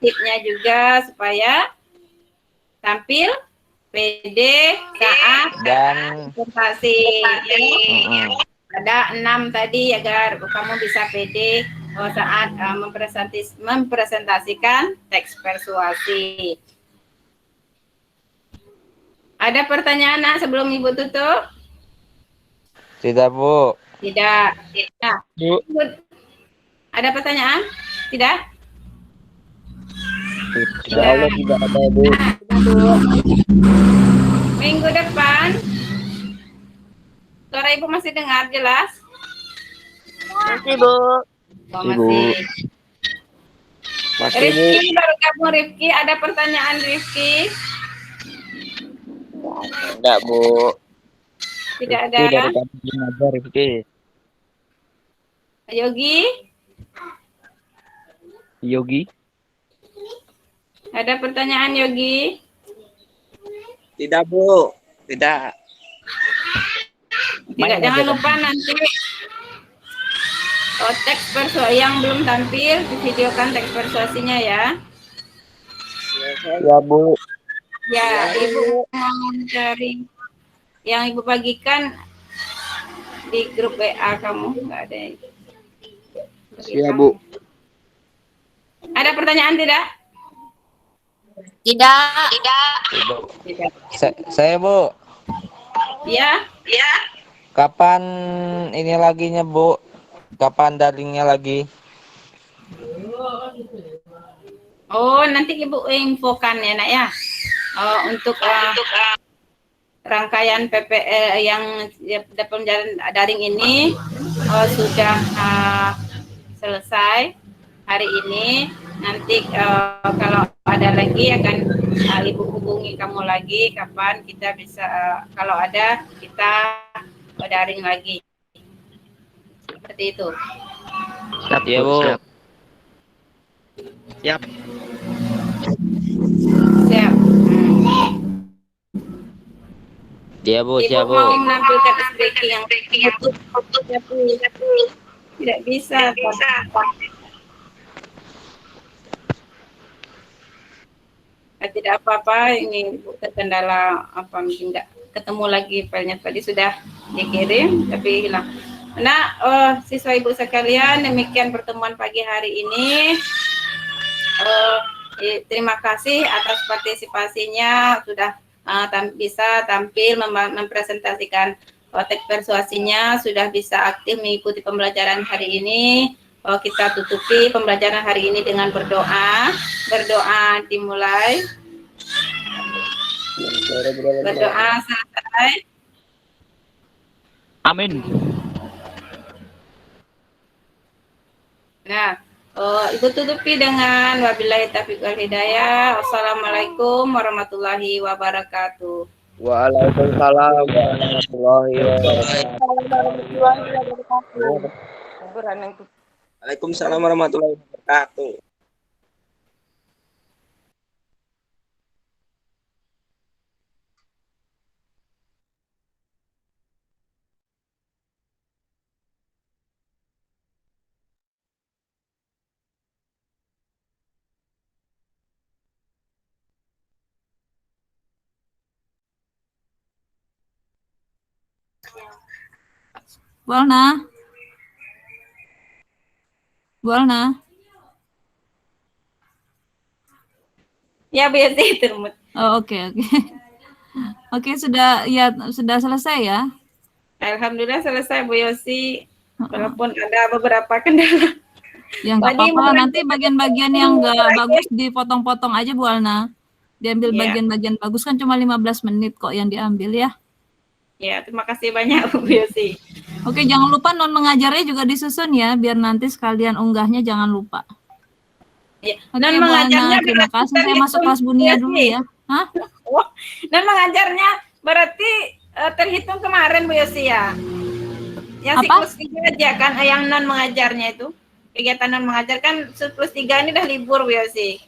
Tipsnya juga supaya tampil pede saat Dan presentasi. Ada 6 tadi agar kamu bisa pede saat mempresentasikan teks persuasi. Ada pertanyaan sebelum Ibu tutup? tidak, Bu. Tidak. Nah, Bu. Ada pertanyaan? Tidak? Insya Allah tidak ada, Bu. Minggu depan, suara Ibu masih dengar jelas? Masih, Bu. Oh, Ibu. masih. Masih, Bu. Rifki, baru gabung Rifki. Ada pertanyaan Rifki? Enggak, Bu. Tidak ada. Rifki dari tadi ngajar, Rifki. Yogi? Yogi. Ada pertanyaan Yogi? Tidak, Bu. Tidak. Tidak, jangan lupa nanti teks persuasi yang belum tampil, videokan teks persuasinya ya. Ya, Bu. Ya, Ibu mau mencari yang Ibu bagikan di grup WA kamu, nggak ada. Ya, Bu. Ada pertanyaan tidak? Tidak. Saya Bu, Ya, kapan ini laginya Bu? Kapan daringnya lagi? oh nanti Ibu infokan ya nak ya. Untuk rangkaian PPL yang pembelajaran daring ini sudah selesai hari ini. Nanti kalau ada lagi akan Ibu hubungi kamu lagi kapan kita bisa kalau ada kita daring lagi. Seperti itu. Siap, Iya, Bu. Bu. Siap. Siap. Siap. Iya Bu, Ibu siap Bu. mau menampilkan speaking yang tapi tidak bisa. Tidak apa-apa, ini Ibu terkendala apa mungkin nggak ketemu lagi filenya tadi sudah dikirim tapi hilang. Nah, siswa Ibu sekalian, demikian pertemuan pagi hari ini. Terima kasih atas partisipasinya sudah bisa tampil mempresentasikan teks persuasinya, sudah bisa aktif mengikuti pembelajaran hari ini. Kita tutupi pembelajaran hari ini dengan berdoa. Berdoa dimulai. Berdoa selesai. Amin. Nah, Ibu tutupi dengan wabillahi taufiq wal hidayah. Wassalamualaikum warahmatullahi wabarakatuh. Waalaikumsalam warahmatullahi wabarakatuh. Waalaikumsalam warahmatullahi wabarakatuh. Walna. Walna. Ya, biasa itu. Oh, oke. Oke, sudah selesai ya. Alhamdulillah selesai Bu Yosi. Walaupun ada beberapa kendala. Ya nggak apa-apa, nanti bagian-bagian yang nggak bagus dipotong-potong aja Bu Alna. Diambil bagian-bagian bagus, kan cuma 15 menit kok yang diambil ya. Ya, terima kasih banyak Bu Yosi. Oke, jangan lupa non mengajarnya juga disusun ya, biar nanti sekalian unggahnya jangan lupa. Ya, Oke, non Bu mengajarnya Alna, terima kasih. Saya masuk kelas Bunia dulu ya. Hah? Oh, non mengajarnya berarti terhitung kemarin Bu Yosi ya. Yang Apa? siklus 3 aja kan, yang non mengajarnya itu. Kegiatan non mengajar kan siklus 3 ini udah libur Bu Yosi.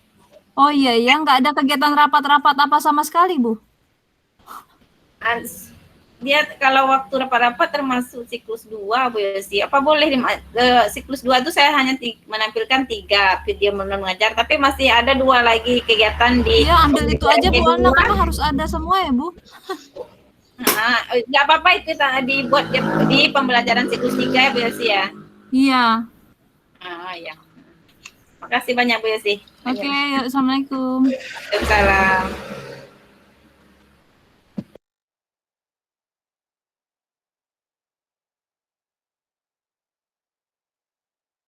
Oh iya, nggak ada kegiatan rapat-rapat apa sama sekali Bu. Dia kalau waktu rapat-rapat termasuk siklus 2 Bu Yosi. Apa boleh siklus 2 itu saya hanya menampilkan 3 video non mengajar, tapi masih ada 2 lagi kegiatan di. Iya, ambil itu aja Bu Alna, karena harus ada semua ya Bu. Nah, nggak apa-apa itu dibuat di pembelajaran siklus 3 ya Bu Yosi ya. Iya. Ya. Makasih banyak Bu Yosi. Oke, assalamualaikum. Waalaikumsalam.